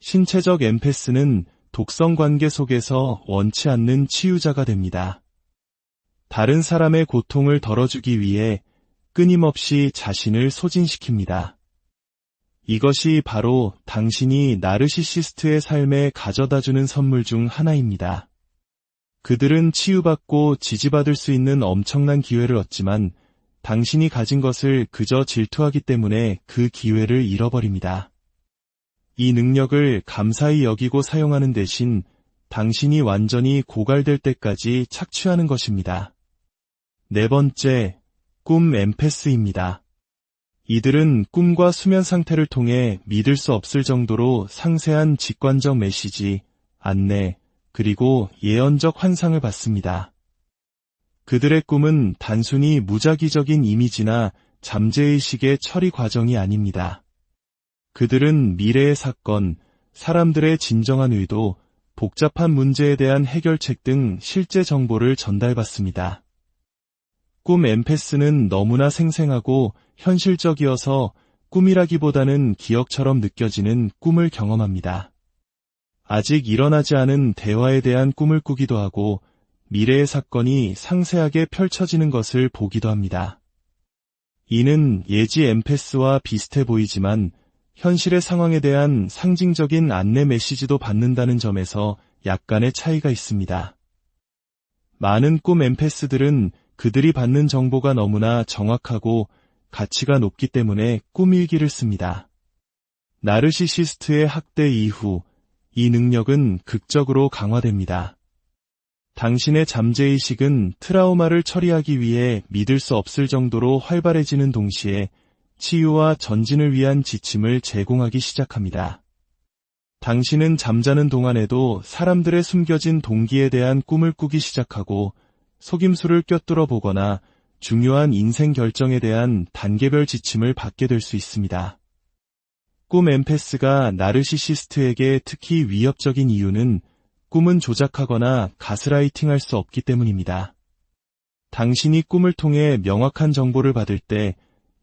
Speaker 1: 신체적 엠패스는 독성 관계 속에서 원치 않는 치유자가 됩니다. 다른 사람의 고통을 덜어주기 위해 끊임없이 자신을 소진시킵니다. 이것이 바로 당신이 나르시시스트의 삶에 가져다주는 선물 중 하나입니다. 그들은 치유받고 지지받을 수 있는 엄청난 기회를 얻지만 당신이 가진 것을 그저 질투하기 때문에 그 기회를 잃어버립니다. 이 능력을 감사히 여기고 사용하는 대신 당신이 완전히 고갈될 때까지 착취하는 것입니다. 네 번째, 꿈 엠패스입니다. 이들은 꿈과 수면 상태를 통해 믿을 수 없을 정도로 상세한 직관적 메시지, 안내, 그리고 예언적 환상을 받습니다. 그들의 꿈은 단순히 무작위적인 이미지나 잠재의식의 처리 과정이 아닙니다. 그들은 미래의 사건, 사람들의 진정한 의도, 복잡한 문제에 대한 해결책 등 실제 정보를 전달받습니다. 꿈 엠패스는 너무나 생생하고 현실적이어서 꿈이라기보다는 기억처럼 느껴지는 꿈을 경험합니다. 아직 일어나지 않은 대화에 대한 꿈을 꾸기도 하고 미래의 사건이 상세하게 펼쳐지는 것을 보기도 합니다. 이는 예지 엠패스와 비슷해 보이지만 현실의 상황에 대한 상징적인 안내 메시지도 받는다는 점에서 약간의 차이가 있습니다. 많은 꿈 엠패스들은 그들이 받는 정보가 너무나 정확하고 가치가 높기 때문에 꿈일기를 씁니다. 나르시시스트의 학대 이후 이 능력은 극적으로 강화됩니다. 당신의 잠재의식은 트라우마를 처리하기 위해 믿을 수 없을 정도로 활발해지는 동시에 치유와 전진을 위한 지침을 제공하기 시작합니다. 당신은 잠자는 동안에도 사람들의 숨겨진 동기에 대한 꿈을 꾸기 시작하고 속임수를 꿰뚫어 보거나 중요한 인생 결정에 대한 단계별 지침을 받게 될 수 있습니다. 꿈 엠패스가 나르시시스트에게 특히 위협적인 이유는 꿈은 조작하거나 가스라이팅할 수 없기 때문입니다. 당신이 꿈을 통해 명확한 정보를 받을 때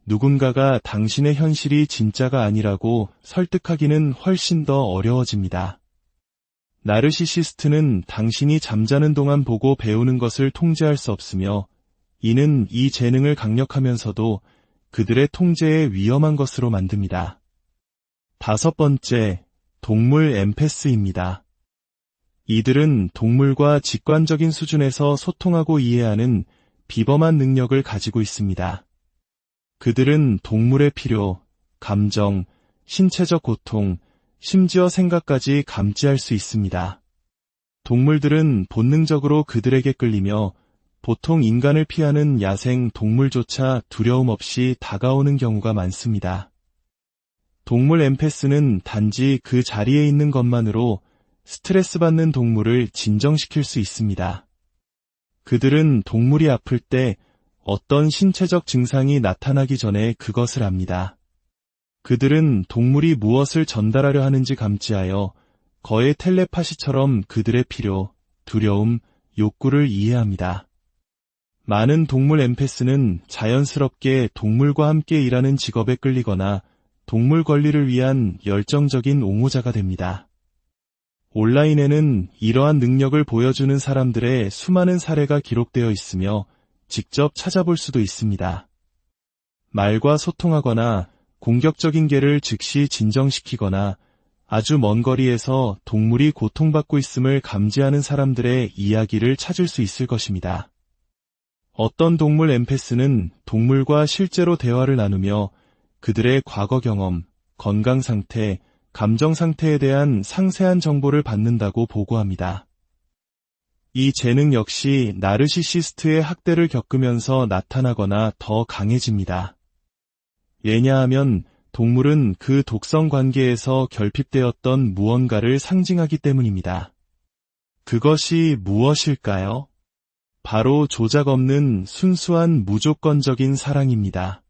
Speaker 1: 누군가가 당신의 현실이 진짜가 아니라고 설득하기는 훨씬 더 어려워집니다. 나르시시스트는 당신이 잠자는 동안 보고 배우는 것을 통제할 수 없으며 이는 이 재능을 강력하면서도 그들의 통제에 위험한 것으로 만듭니다. 다섯 번째, 동물 엠패스입니다. 이들은 동물과 직관적인 수준에서 소통하고 이해하는 비범한 능력을 가지고 있습니다. 그들은 동물의 필요, 감정, 신체적 고통, 심지어 생각까지 감지할 수 있습니다. 동물들은 본능적으로 그들에게 끌리며 보통 인간을 피하는 야생 동물조차 두려움 없이 다가오는 경우가 많습니다. 동물 엠패스는 단지 그 자리에 있는 것만으로 스트레스 받는 동물을 진정시킬 수 있습니다. 그들은 동물이 아플 때 어떤 신체적 증상이 나타나기 전에 그것을 압니다. 그들은 동물이 무엇을 전달하려 하는지 감지하여 거의 텔레파시처럼 그들의 필요, 두려움, 욕구를 이해합니다. 많은 동물 엠패스는 자연스럽게 동물과 함께 일하는 직업에 끌리거나 동물 권리를 위한 열정적인 옹호자가 됩니다. 온라인에는 이러한 능력을 보여주는 사람들의 수많은 사례가 기록되어 있으며 직접 찾아볼 수도 있습니다. 말과 소통하거나 공격적인 개를 즉시 진정시키거나 아주 먼 거리에서 동물이 고통받고 있음을 감지하는 사람들의 이야기를 찾을 수 있을 것입니다. 어떤 동물 엠패스는 동물과 실제로 대화를 나누며 그들의 과거 경험, 건강 상태, 감정 상태에 대한 상세한 정보를 받는다고 보고합니다. 이 재능 역시 나르시시스트의 학대를 겪으면서 나타나거나 더 강해집니다. 왜냐하면 동물은 그 독성 관계에서 결핍되었던 무언가를 상징하기 때문입니다. 그것이 무엇일까요? 바로 조작 없는 순수한 무조건적인 사랑입니다.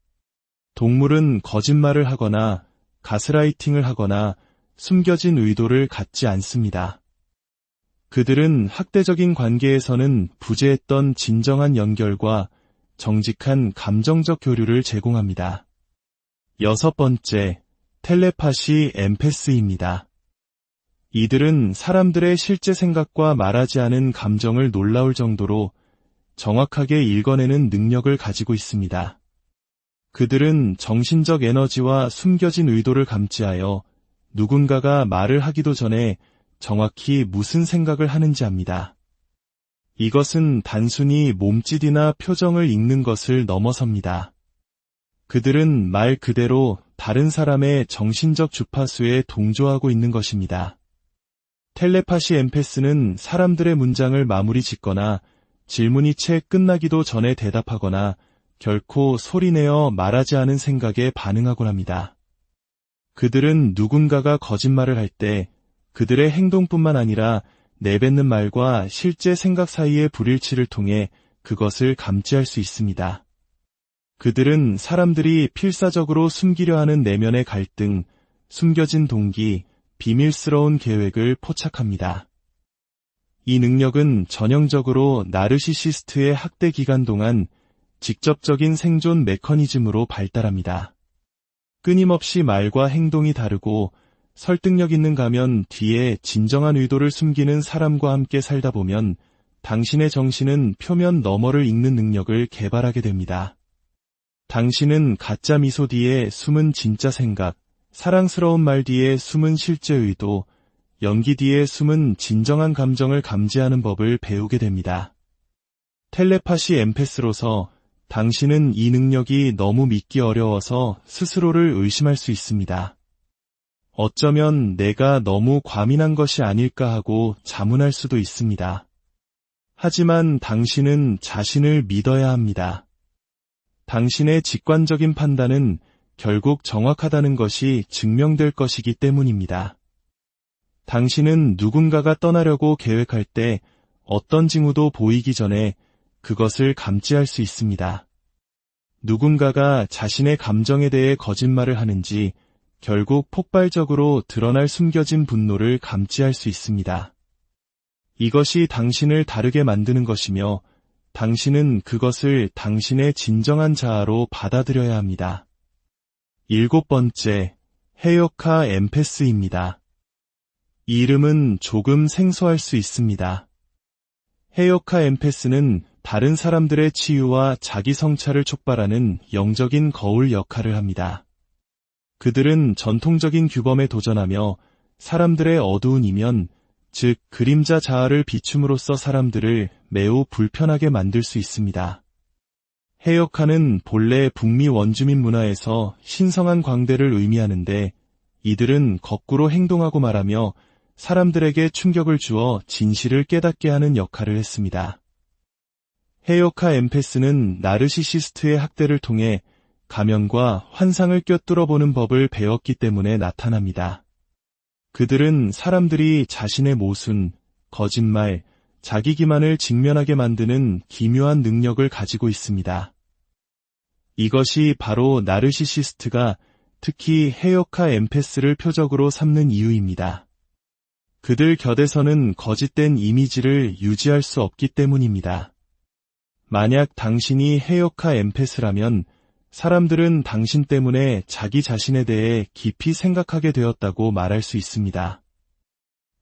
Speaker 1: 동물은 거짓말을 하거나 가스라이팅을 하거나 숨겨진 의도를 갖지 않습니다. 그들은 학대적인 관계에서는 부재했던 진정한 연결과 정직한 감정적 교류를 제공합니다. 6번째, 텔레파시 엠패스입니다. 이들은 사람들의 실제 생각과 말하지 않은 감정을 놀라울 정도로 정확하게 읽어내는 능력을 가지고 있습니다. 그들은 정신적 에너지와 숨겨진 의도를 감지하여 누군가가 말을 하기도 전에 정확히 무슨 생각을 하는지 압니다. 이것은 단순히 몸짓이나 표정을 읽는 것을 넘어섭니다. 그들은 말 그대로 다른 사람의 정신적 주파수에 동조하고 있는 것입니다. 텔레파시 엠패스는 사람들의 문장을 마무리 짓거나 질문이 채 끝나기도 전에 대답하거나 결코 소리내어 말하지 않은 생각에 반응하곤 합니다. 그들은 누군가가 거짓말을 할 때 그들의 행동뿐만 아니라 내뱉는 말과 실제 생각 사이의 불일치를 통해 그것을 감지할 수 있습니다. 그들은 사람들이 필사적으로 숨기려 하는 내면의 갈등, 숨겨진 동기, 비밀스러운 계획을 포착합니다. 이 능력은 전형적으로 나르시시스트의 학대 기간 동안 직접적인 생존 메커니즘으로 발달합니다. 끊임없이 말과 행동이 다르고 설득력 있는 가면 뒤에 진정한 의도를 숨기는 사람과 함께 살다 보면 당신의 정신은 표면 너머를 읽는 능력을 개발하게 됩니다. 당신은 가짜 미소 뒤에 숨은 진짜 생각, 사랑스러운 말 뒤에 숨은 실제 의도, 연기 뒤에 숨은 진정한 감정을 감지하는 법을 배우게 됩니다. 텔레파시 엠패스로서 당신은 이 능력이 너무 믿기 어려워서 스스로를 의심할 수 있습니다. 어쩌면 내가 너무 과민한 것이 아닐까 하고 자문할 수도 있습니다. 하지만 당신은 자신을 믿어야 합니다. 당신의 직관적인 판단은 결국 정확하다는 것이 증명될 것이기 때문입니다. 당신은 누군가가 떠나려고 계획할 때 어떤 징후도 보이기 전에 그것을 감지할 수 있습니다. 누군가가 자신의 감정에 대해 거짓말을 하는지 결국 폭발적으로 드러날 숨겨진 분노를 감지할 수 있습니다. 이것이 당신을 다르게 만드는 것이며 당신은 그것을 당신의 진정한 자아로 받아들여야 합니다. 7번째, 헤요카 엠패스입니다. 이 이름은 조금 생소할 수 있습니다. 헤요카 엠패스는 다른 사람들의 치유와 자기 성찰을 촉발하는 영적인 거울 역할을 합니다. 그들은 전통적인 규범에 도전하며 사람들의 어두운 이면, 즉 그림자 자아를 비춤으로써 사람들을 매우 불편하게 만들 수 있습니다. 헤요카는 본래 북미 원주민 문화에서 신성한 광대를 의미하는데 이들은 거꾸로 행동하고 말하며 사람들에게 충격을 주어 진실을 깨닫게 하는 역할을 했습니다. 헤요카 엠패스는 나르시시스트의 학대를 통해 가면과 환상을 꿰뚫어 보는 법을 배웠기 때문에 나타납니다. 그들은 사람들이 자신의 모순, 거짓말, 자기 기만을 직면하게 만드는 기묘한 능력을 가지고 있습니다. 이것이 바로 나르시시스트가 특히 헤요카 엠패스를 표적으로 삼는 이유입니다. 그들 곁에서는 거짓된 이미지를 유지할 수 없기 때문입니다. 만약 당신이 헤요카 엠패스라면 사람들은 당신 때문에 자기 자신에 대해 깊이 생각하게 되었다고 말할 수 있습니다.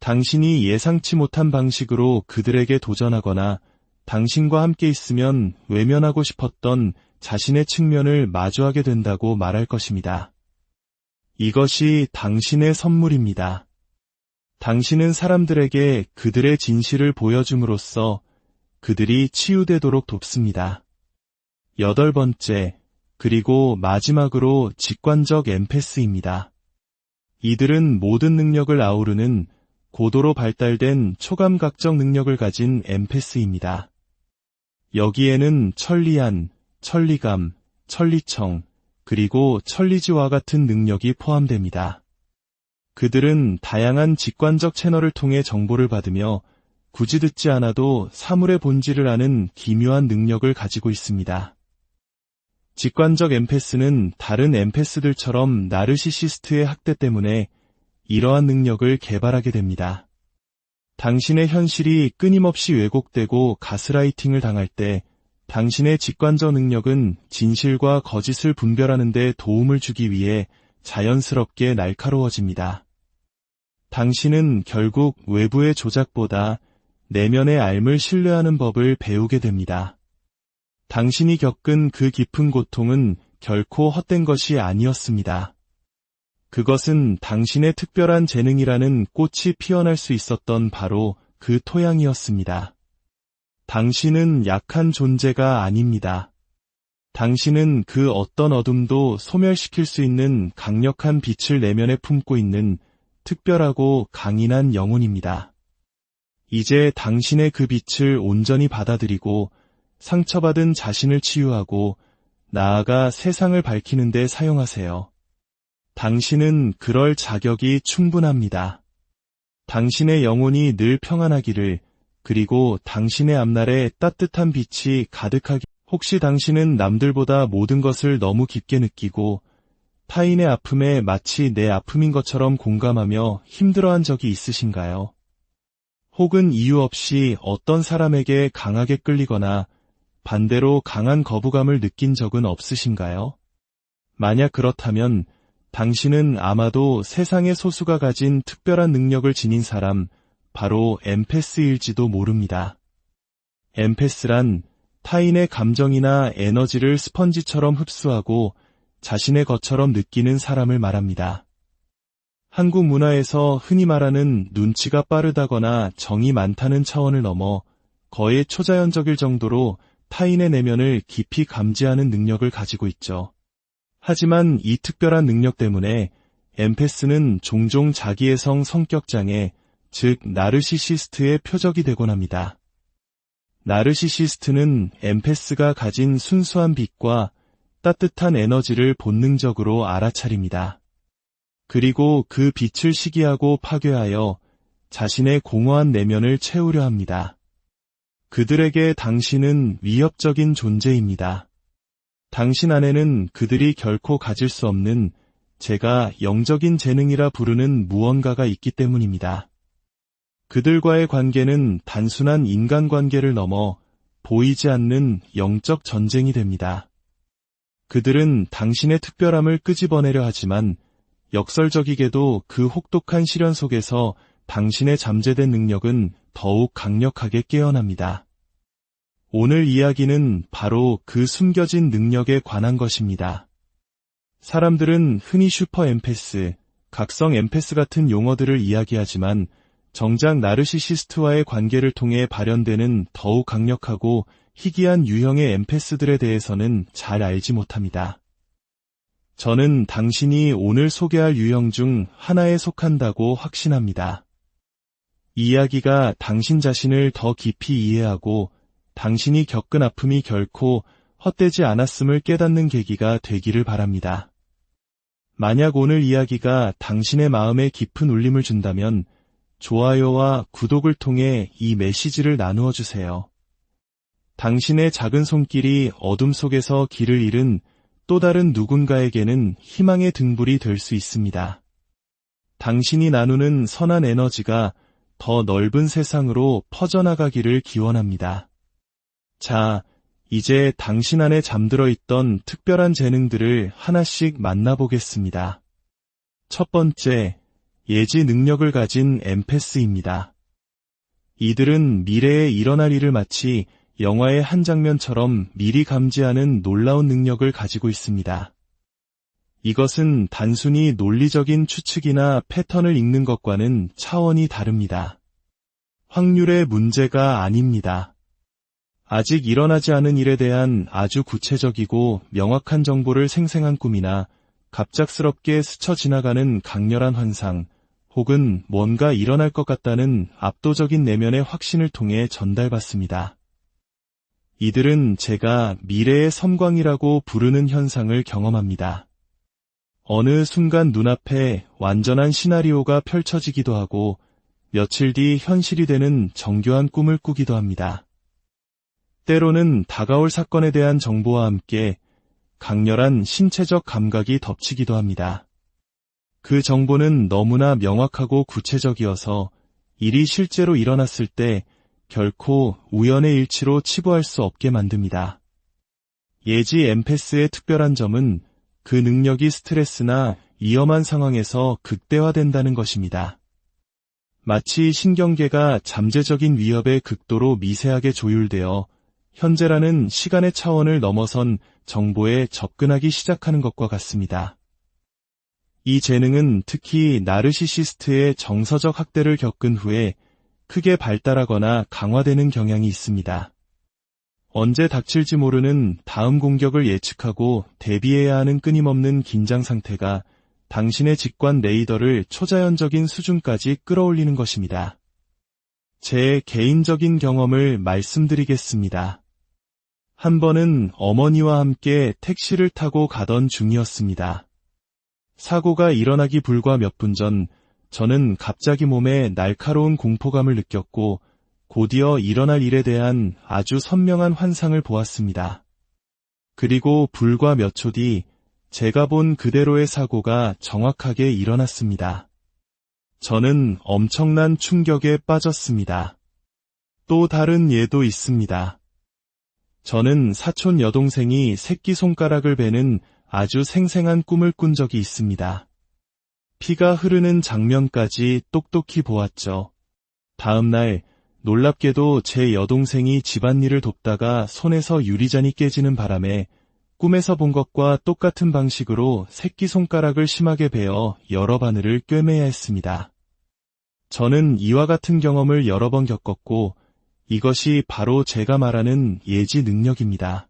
Speaker 1: 당신이 예상치 못한 방식으로 그들에게 도전하거나 당신과 함께 있으면 외면하고 싶었던 자신의 측면을 마주하게 된다고 말할 것입니다. 이것이 당신의 선물입니다. 당신은 사람들에게 그들의 진실을 보여줌으로써 그들이 치유되도록 돕습니다. 8번째, 그리고 마지막으로 직관적 엠패스입니다. 이들은 모든 능력을 아우르는 고도로 발달된 초감각적 능력을 가진 엠패스입니다. 여기에는 천리안, 천리감, 천리청, 그리고 천리지와 같은 능력이 포함됩니다. 그들은 다양한 직관적 채널을 통해 정보를 받으며 굳이 듣지 않아도 사물의 본질을 아는 기묘한 능력을 가지고 있습니다. 직관적 엠패스는 다른 엠패스들처럼 나르시시스트의 학대 때문에 이러한 능력을 개발하게 됩니다. 당신의 현실이 끊임없이 왜곡되고 가스라이팅을 당할 때 당신의 직관적 능력은 진실과 거짓을 분별하는 데 도움을 주기 위해 자연스럽게 날카로워집니다. 당신은 결국 외부의 조작보다 내면의 앓을 신뢰하는 법을 배우게 됩니다. 당신이 겪은 그 깊은 고통은 결코 헛된 것이 아니었습니다. 그것은 당신의 특별한 재능이라는 꽃이 피어날 수 있었던 바로 그 토양이었습니다. 당신은 약한 존재가 아닙니다. 당신은 그 어떤 어둠도 소멸시킬 수 있는 강력한 빛을 내면에 품고 있는 특별하고 강인한 영혼입니다. 이제 당신의 그 빛을 온전히 받아들이고 상처받은 자신을 치유하고 나아가 세상을 밝히는 데 사용하세요. 당신은 그럴 자격이 충분합니다. 당신의 영혼이 늘 평안하기를, 그리고 당신의 앞날에 따뜻한 빛이 가득하기. 혹시 당신은 남들보다 모든 것을 너무 깊게 느끼고 타인의 아픔에 마치 내 아픔인 것처럼 공감하며 힘들어한 적이 있으신가요? 혹은 이유 없이 어떤 사람에게 강하게 끌리거나 반대로 강한 거부감을 느낀 적은 없으신가요? 만약 그렇다면 당신은 아마도 세상의 소수가 가진 특별한 능력을 지닌 사람, 바로 엠패스일지도 모릅니다. 엠패스란 타인의 감정이나 에너지를 스펀지처럼 흡수하고 자신의 것처럼 느끼는 사람을 말합니다. 한국 문화에서 흔히 말하는 눈치가 빠르다거나 정이 많다는 차원을 넘어 거의 초자연적일 정도로 타인의 내면을 깊이 감지하는 능력을 가지고 있죠. 하지만 이 특별한 능력 때문에 엠패스는 종종 자기애성 성격장애, 즉 나르시시스트의 표적이 되곤 합니다. 나르시시스트는 엠패스가 가진 순수한 빛과 따뜻한 에너지를 본능적으로 알아차립니다. 그리고 그 빛을 시기하고 파괴하여 자신의 공허한 내면을 채우려 합니다. 그들에게 당신은 위협적인 존재입니다. 당신 안에는 그들이 결코 가질 수 없는 제가 영적인 재능이라 부르는 무언가가 있기 때문입니다. 그들과의 관계는 단순한 인간관계를 넘어 보이지 않는 영적 전쟁이 됩니다. 그들은 당신의 특별함을 끄집어내려 하지만 역설적이게도 그 혹독한 시련 속에서 당신의 잠재된 능력은 더욱 강력하게 깨어납니다. 오늘 이야기는 바로 그 숨겨진 능력에 관한 것입니다. 사람들은 흔히 슈퍼 엠패스, 각성 엠패스 같은 용어들을 이야기하지만 정작 나르시시스트와의 관계를 통해 발현되는 더욱 강력하고 희귀한 유형의 엠패스들에 대해서는 잘 알지 못합니다. 저는 당신이 오늘 소개할 유형 중 하나에 속한다고 확신합니다. 이 이야기가 당신 자신을 더 깊이 이해하고 당신이 겪은 아픔이 결코 헛되지 않았음을 깨닫는 계기가 되기를 바랍니다. 만약 오늘 이야기가 당신의 마음에 깊은 울림을 준다면 좋아요와 구독을 통해 이 메시지를 나누어 주세요. 당신의 작은 손길이 어둠 속에서 길을 잃은 또 다른 누군가에게는 희망의 등불이 될 수 있습니다. 당신이 나누는 선한 에너지가 더 넓은 세상으로 퍼져나가기를 기원합니다. 자, 이제 당신 안에 잠들어 있던 특별한 재능들을 하나씩 만나보겠습니다. 첫 번째, 예지 능력을 가진 엠패스입니다. 이들은 미래에 일어날 일을 마치 영화의 한 장면처럼 미리 감지하는 놀라운 능력을 가지고 있습니다. 이것은 단순히 논리적인 추측이나 패턴을 읽는 것과는 차원이 다릅니다. 확률의 문제가 아닙니다. 아직 일어나지 않은 일에 대한 아주 구체적이고 명확한 정보를 생생한 꿈이나 갑작스럽게 스쳐 지나가는 강렬한 환상, 혹은 뭔가 일어날 것 같다는 압도적인 내면의 확신을 통해 전달받습니다. 이들은 제가 미래의 섬광이라고 부르는 현상을 경험합니다. 어느 순간 눈앞에 완전한 시나리오가 펼쳐지기도 하고 며칠 뒤 현실이 되는 정교한 꿈을 꾸기도 합니다. 때로는 다가올 사건에 대한 정보와 함께 강렬한 신체적 감각이 덮치기도 합니다. 그 정보는 너무나 명확하고 구체적이어서 일이 실제로 일어났을 때 결코 우연의 일치로 치부할 수 없게 만듭니다. 예지 엠패스의 특별한 점은 그 능력이 스트레스나 위험한 상황에서 극대화된다는 것입니다. 마치 신경계가 잠재적인 위협에 극도로 미세하게 조율되어 현재라는 시간의 차원을 넘어선 정보에 접근하기 시작하는 것과 같습니다. 이 재능은 특히 나르시시스트의 정서적 학대를 겪은 후에 크게 발달하거나 강화되는 경향이 있습니다. 언제 닥칠지 모르는 다음 공격을 예측하고 대비해야 하는 끊임없는 긴장 상태가 당신의 직관 레이더를 초자연적인 수준까지 끌어올리는 것입니다. 제 개인적인 경험을 말씀드리겠습니다. 한 번은 어머니와 함께 택시를 타고 가던 중이었습니다. 사고가 일어나기 불과 몇 분 전, 저는 갑자기 몸에 날카로운 공포감을 느꼈고 곧이어 일어날 일에 대한 아주 선명한 환상을 보았습니다. 그리고 불과 몇 초 뒤 제가 본 그대로의 사고가 정확하게 일어났습니다. 저는 엄청난 충격에 빠졌습니다. 또 다른 예도 있습니다. 저는 사촌 여동생이 새끼손가락을 베는 아주 생생한 꿈을 꾼 적이 있습니다. 피가 흐르는 장면까지 똑똑히 보았죠. 다음 날 놀랍게도 제 여동생이 집안일을 돕다가 손에서 유리잔이 깨지는 바람에 꿈에서 본 것과 똑같은 방식으로 새끼손가락을 심하게 베어 여러 바늘을 꿰매야 했습니다. 저는 이와 같은 경험을 여러 번 겪었고 이것이 바로 제가 말하는 예지 능력입니다.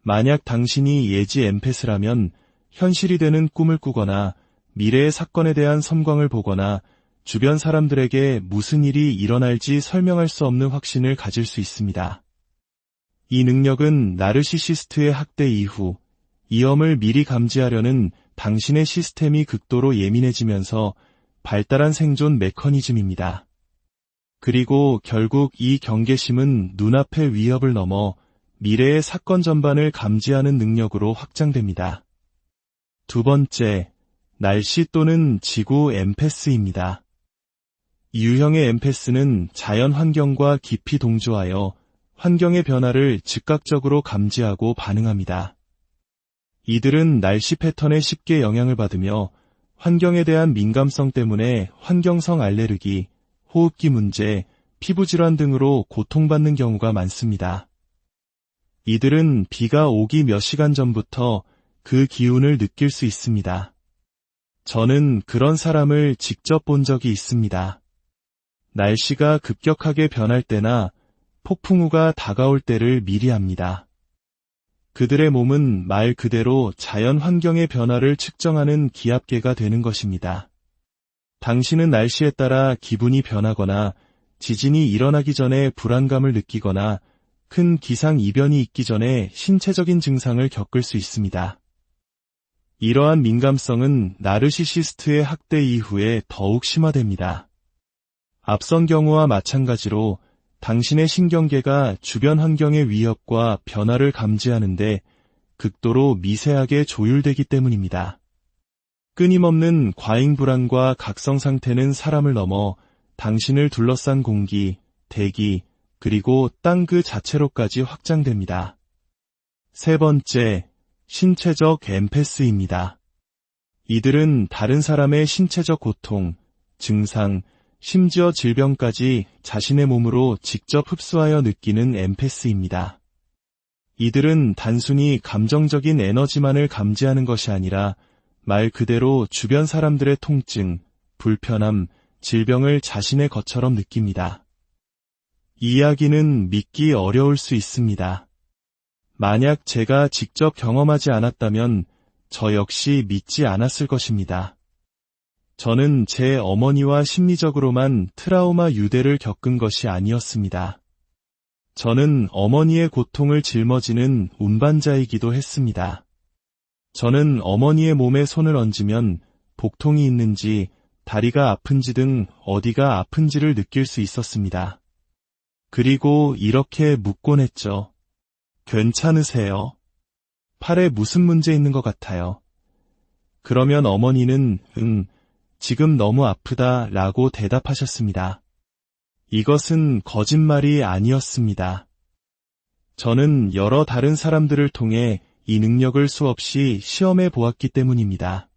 Speaker 1: 만약 당신이 예지 엠패스라면 현실이 되는 꿈을 꾸거나 미래의 사건에 대한 섬광을 보거나 주변 사람들에게 무슨 일이 일어날지 설명할 수 없는 확신을 가질 수 있습니다. 이 능력은 나르시시스트의 학대 이후 위험을 미리 감지하려는 당신의 시스템이 극도로 예민해지면서 발달한 생존 메커니즘입니다. 그리고 결국 이 경계심은 눈앞의 위협을 넘어 미래의 사건 전반을 감지하는 능력으로 확장됩니다. 두 번째, 날씨 또는 지구 엠패스입니다. 유형의 엠패스는 자연 환경과 깊이 동조하여 환경의 변화를 즉각적으로 감지하고 반응합니다. 이들은 날씨 패턴에 쉽게 영향을 받으며 환경에 대한 민감성 때문에 환경성 알레르기, 호흡기 문제, 피부질환 등으로 고통받는 경우가 많습니다. 이들은 비가 오기 몇 시간 전부터 그 기운을 느낄 수 있습니다. 저는 그런 사람을 직접 본 적이 있습니다. 날씨가 급격하게 변할 때나 폭풍우가 다가올 때를 미리 압니다. 그들의 몸은 말 그대로 자연 환경의 변화를 측정하는 기압계가 되는 것입니다. 당신은 날씨에 따라 기분이 변하거나 지진이 일어나기 전에 불안감을 느끼거나 큰 기상 이변이 있기 전에 신체적인 증상을 겪을 수 있습니다. 이러한 민감성은 나르시시스트의 학대 이후에 더욱 심화됩니다. 앞선 경우와 마찬가지로 당신의 신경계가 주변 환경의 위협과 변화를 감지하는데 극도로 미세하게 조율되기 때문입니다. 끊임없는 과잉 불안과 각성 상태는 사람을 넘어 당신을 둘러싼 공기, 대기, 그리고 땅 그 자체로까지 확장됩니다. 세 번째, 신체적 엠패스입니다. 이들은 다른 사람의 신체적 고통, 증상, 심지어 질병까지 자신의 몸으로 직접 흡수하여 느끼는 엠패스입니다. 이들은 단순히 감정적인 에너지만을 감지하는 것이 아니라 말 그대로 주변 사람들의 통증, 불편함, 질병을 자신의 것처럼 느낍니다. 이 이야기는 믿기 어려울 수 있습니다. 만약 제가 직접 경험하지 않았다면 저 역시 믿지 않았을 것입니다. 저는 제 어머니와 심리적으로만 트라우마 유대를 겪은 것이 아니었습니다. 저는 어머니의 고통을 짊어지는 운반자이기도 했습니다. 저는 어머니의 몸에 손을 얹으면 복통이 있는지, 다리가 아픈지 등 어디가 아픈지를 느낄 수 있었습니다. 그리고 이렇게 묻곤 했죠. 괜찮으세요? 팔에 무슨 문제 있는 것 같아요. 그러면 어머니는 지금 너무 아프다 라고 대답하셨습니다. 이것은 거짓말이 아니었습니다. 저는 여러 다른 사람들을 통해 이 능력을 수없이 시험해 보았기 때문입니다.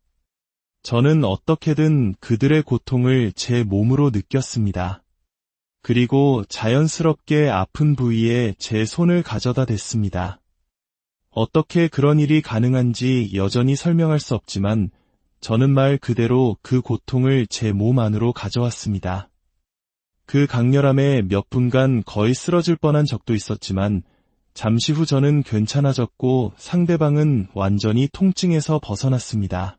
Speaker 1: 저는 어떻게든 그들의 고통을 제 몸으로 느꼈습니다. 그리고 자연스럽게 아픈 부위에 제 손을 가져다 댔습니다. 어떻게 그런 일이 가능한지 여전히 설명할 수 없지만 저는 말 그대로 그 고통을 제 몸 안으로 가져왔습니다. 그 강렬함에 몇 분간 거의 쓰러질 뻔한 적도 있었지만 잠시 후 저는 괜찮아졌고 상대방은 완전히 통증에서 벗어났습니다.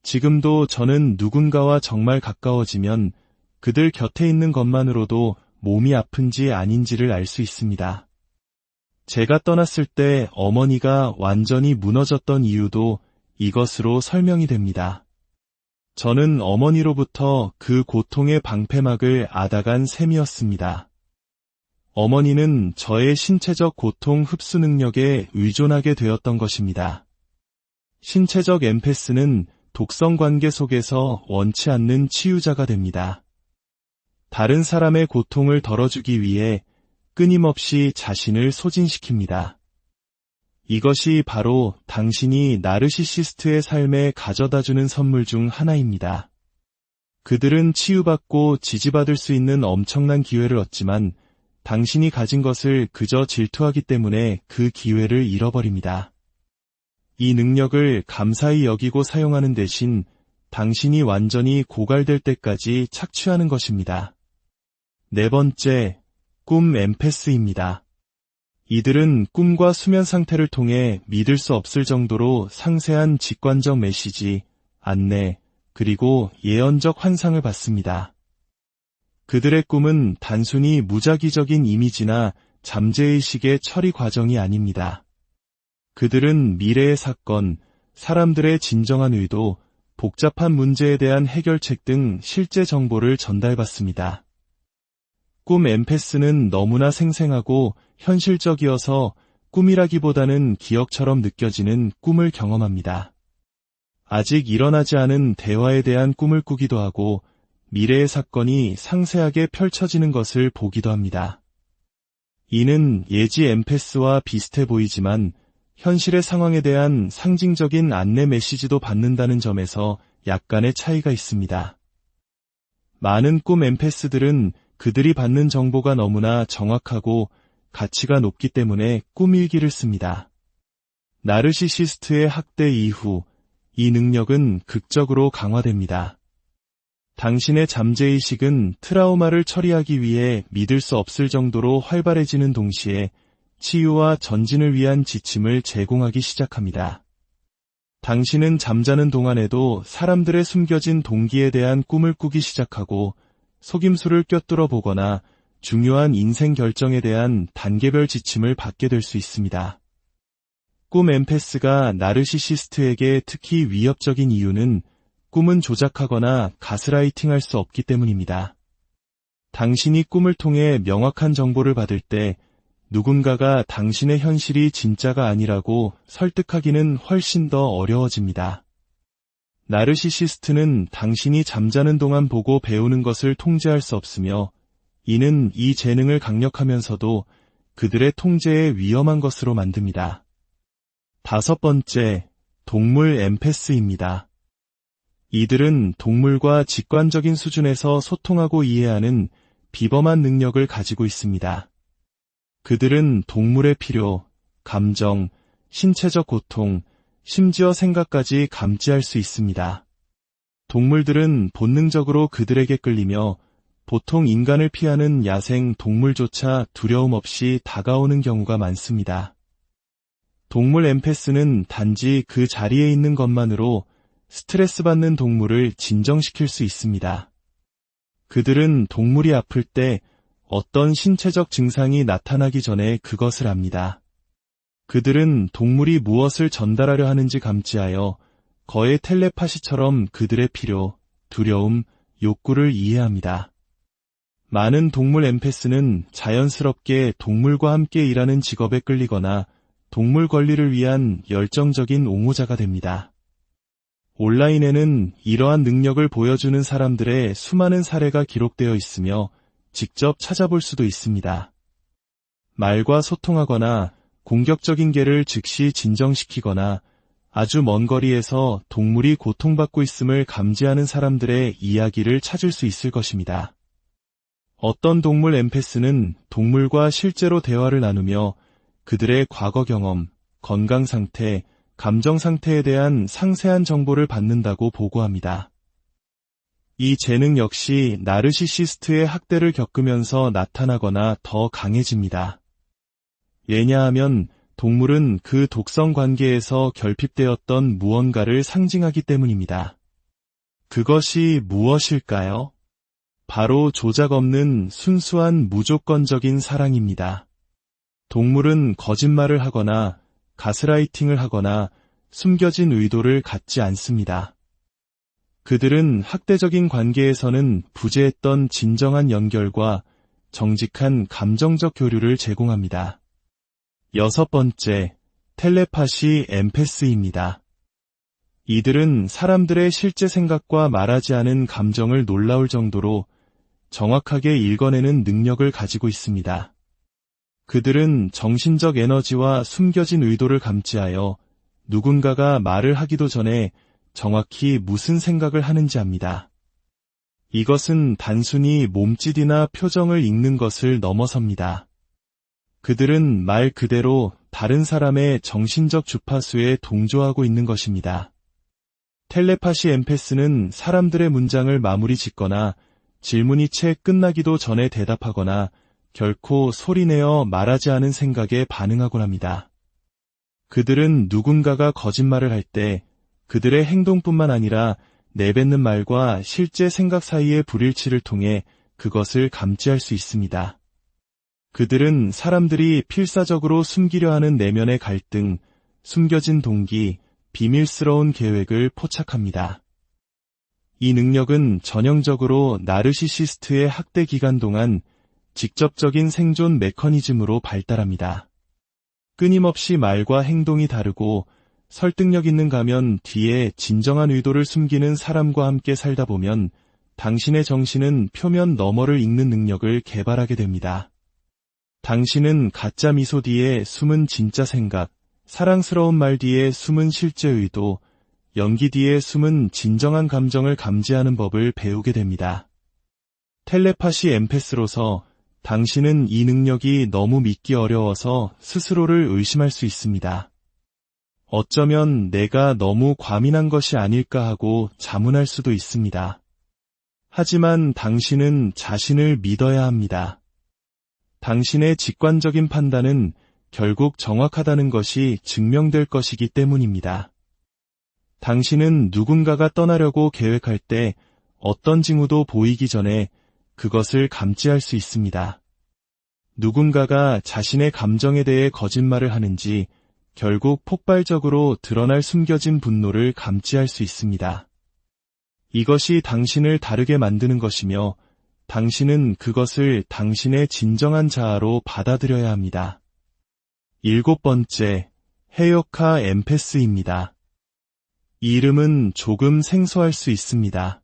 Speaker 1: 지금도 저는 누군가와 정말 가까워지면 그들 곁에 있는 것만으로도 몸이 아픈지 아닌지를 알 수 있습니다. 제가 떠났을 때 어머니가 완전히 무너졌던 이유도 이것으로 설명이 됩니다. 저는 어머니로부터 그 고통의 방패막을 앗아간 셈이었습니다. 어머니는 저의 신체적 고통 흡수 능력에 의존하게 되었던 것입니다. 신체적 엠패스는 독성 관계 속에서 원치 않는 치유자가 됩니다. 다른 사람의 고통을 덜어주기 위해 끊임없이 자신을 소진시킵니다. 이것이 바로 당신이 나르시시스트의 삶에 가져다주는 선물 중 하나입니다. 그들은 치유받고 지지받을 수 있는 엄청난 기회를 얻지만 당신이 가진 것을 그저 질투하기 때문에 그 기회를 잃어버립니다. 이 능력을 감사히 여기고 사용하는 대신 당신이 완전히 고갈될 때까지 착취하는 것입니다. 네 번째, 꿈 엠패스입니다. 이들은 꿈과 수면 상태를 통해 믿을 수 없을 정도로 상세한 직관적 메시지, 안내, 그리고 예언적 환상을 받습니다. 그들의 꿈은 단순히 무작위적인 이미지나 잠재의식의 처리 과정이 아닙니다. 그들은 미래의 사건, 사람들의 진정한 의도, 복잡한 문제에 대한 해결책 등 실제 정보를 전달받습니다. 꿈 엠패스는 너무나 생생하고 현실적이어서 꿈이라기보다는 기억처럼 느껴지는 꿈을 경험합니다. 아직 일어나지 않은 대화에 대한 꿈을 꾸기도 하고 미래의 사건이 상세하게 펼쳐지는 것을 보기도 합니다. 이는 예지 엠패스와 비슷해 보이지만 현실의 상황에 대한 상징적인 안내 메시지도 받는다는 점에서 약간의 차이가 있습니다. 많은 꿈 엠패스들은 그들이 받는 정보가 너무나 정확하고 가치가 높기 때문에 꿈 일기를 씁니다. 나르시시스트의 학대 이후 이 능력은 극적으로 강화됩니다. 당신의 잠재의식은 트라우마를 처리하기 위해 믿을 수 없을 정도로 활발해지는 동시에 치유와 전진을 위한 지침을 제공하기 시작합니다. 당신은 잠자는 동안에도 사람들의 숨겨진 동기에 대한 꿈을 꾸기 시작하고 속임수를 꿰뚫어 보거나 중요한 인생 결정에 대한 단계별 지침을 받게 될 수 있습니다. 꿈 엠패스가 나르시시스트에게 특히 위협적인 이유는 꿈은 조작하거나 가스라이팅할 수 없기 때문입니다. 당신이 꿈을 통해 명확한 정보를 받을 때 누군가가 당신의 현실이 진짜가 아니라고 설득하기는 훨씬 더 어려워집니다. 나르시시스트는 당신이 잠자는 동안 보고 배우는 것을 통제할 수 없으며 이는 이 재능을 강력하면서도 그들의 통제에 위험한 것으로 만듭니다. 다섯 번째, 동물 엠패스입니다. 이들은 동물과 직관적인 수준에서 소통하고 이해하는 비범한 능력을 가지고 있습니다. 그들은 동물의 필요, 감정, 신체적 고통, 심지어 생각까지 감지할 수 있습니다. 동물들은 본능적으로 그들에게 끌리며 보통 인간을 피하는 야생 동물조차 두려움 없이 다가오는 경우가 많습니다. 동물 엠패스는 단지 그 자리에 있는 것만으로 스트레스 받는 동물을 진정시킬 수 있습니다. 그들은 동물이 아플 때 어떤 신체적 증상이 나타나기 전에 그것을 압니다. 그들은 동물이 무엇을 전달하려 하는지 감지하여 거의 텔레파시처럼 그들의 필요, 두려움, 욕구를 이해합니다. 많은 동물 엠패스는 자연스럽게 동물과 함께 일하는 직업에 끌리거나 동물 권리를 위한 열정적인 옹호자가 됩니다. 온라인에는 이러한 능력을 보여주는 사람들의 수많은 사례가 기록되어 있으며 직접 찾아볼 수도 있습니다. 말과 소통하거나 공격적인 개를 즉시 진정시키거나 아주 먼 거리에서 동물이 고통받고 있음을 감지하는 사람들의 이야기를 찾을 수 있을 것입니다. 어떤 동물 엠패스는 동물과 실제로 대화를 나누며 그들의 과거 경험, 건강 상태, 감정 상태에 대한 상세한 정보를 받는다고 보고합니다. 이 재능 역시 나르시시스트의 학대를 겪으면서 나타나거나 더 강해집니다. 왜냐하면 동물은 그 독성 관계에서 결핍되었던 무언가를 상징하기 때문입니다. 그것이 무엇일까요? 바로 조작 없는 순수한 무조건적인 사랑입니다. 동물은 거짓말을 하거나 가스라이팅을 하거나 숨겨진 의도를 갖지 않습니다. 그들은 학대적인 관계에서는 부재했던 진정한 연결과 정직한 감정적 교류를 제공합니다. 6번째, 텔레파시 엠패스입니다. 이들은 사람들의 실제 생각과 말하지 않은 감정을 놀라울 정도로 정확하게 읽어내는 능력을 가지고 있습니다. 그들은 정신적 에너지와 숨겨진 의도를 감지하여 누군가가 말을 하기도 전에 정확히 무슨 생각을 하는지 압니다. 이것은 단순히 몸짓이나 표정을 읽는 것을 넘어섭니다. 그들은 말 그대로 다른 사람의 정신적 주파수에 동조하고 있는 것입니다. 텔레파시 엠패스는 사람들의 문장을 마무리 짓거나 질문이 채 끝나기도 전에 대답하거나 결코 소리내어 말하지 않은 생각에 반응하곤 합니다. 그들은 누군가가 거짓말을 할 때 그들의 행동뿐만 아니라 내뱉는 말과 실제 생각 사이의 불일치를 통해 그것을 감지할 수 있습니다. 그들은 사람들이 필사적으로 숨기려 하는 내면의 갈등, 숨겨진 동기, 비밀스러운 계획을 포착합니다. 이 능력은 전형적으로 나르시시스트의 학대 기간 동안 직접적인 생존 메커니즘으로 발달합니다. 끊임없이 말과 행동이 다르고 설득력 있는 가면 뒤에 진정한 의도를 숨기는 사람과 함께 살다 보면 당신의 정신은 표면 너머를 읽는 능력을 개발하게 됩니다. 당신은 가짜 미소 뒤에 숨은 진짜 생각, 사랑스러운 말 뒤에 숨은 실제 의도, 연기 뒤에 숨은 진정한 감정을 감지하는 법을 배우게 됩니다. 텔레파시 엠패스로서 당신은 이 능력이 너무 믿기 어려워서 스스로를 의심할 수 있습니다. 어쩌면 내가 너무 과민한 것이 아닐까 하고 자문할 수도 있습니다. 하지만 당신은 자신을 믿어야 합니다. 당신의 직관적인 판단은 결국 정확하다는 것이 증명될 것이기 때문입니다. 당신은 누군가가 떠나려고 계획할 때 어떤 징후도 보이기 전에 그것을 감지할 수 있습니다. 누군가가 자신의 감정에 대해 거짓말을 하는지 결국 폭발적으로 드러날 숨겨진 분노를 감지할 수 있습니다. 이것이 당신을 다르게 만드는 것이며 당신은 그것을 당신의 진정한 자아로 받아들여야 합니다. 7번째, 해요카 엠패스입니다. 이 이름은 조금 생소할 수 있습니다.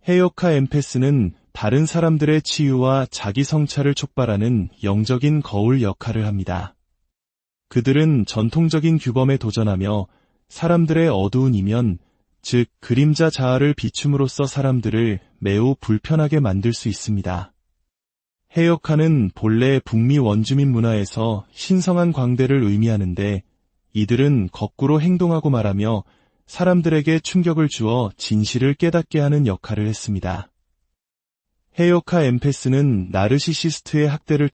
Speaker 1: 해요카 엠패스는 다른 사람들의 치유와 자기 성찰을 촉발하는 영적인 거울 역할을 합니다. 그들은 전통적인 규범에 도전하며 사람들의 어두운 이면, 즉 그림자 자아를 비춤으로써 사람들을 매우 불편하게 만들 수 있습니다. 해역화는 본래 북미 원주민 문화에서 신성한 광대를 의미하는데 이들은 거꾸로 행동하고 말하며 사람들에게 충격을 주어 진실을 깨닫게 하는 역할을 했습니다. 해역화 엠페스는 나르시시스트의 학대를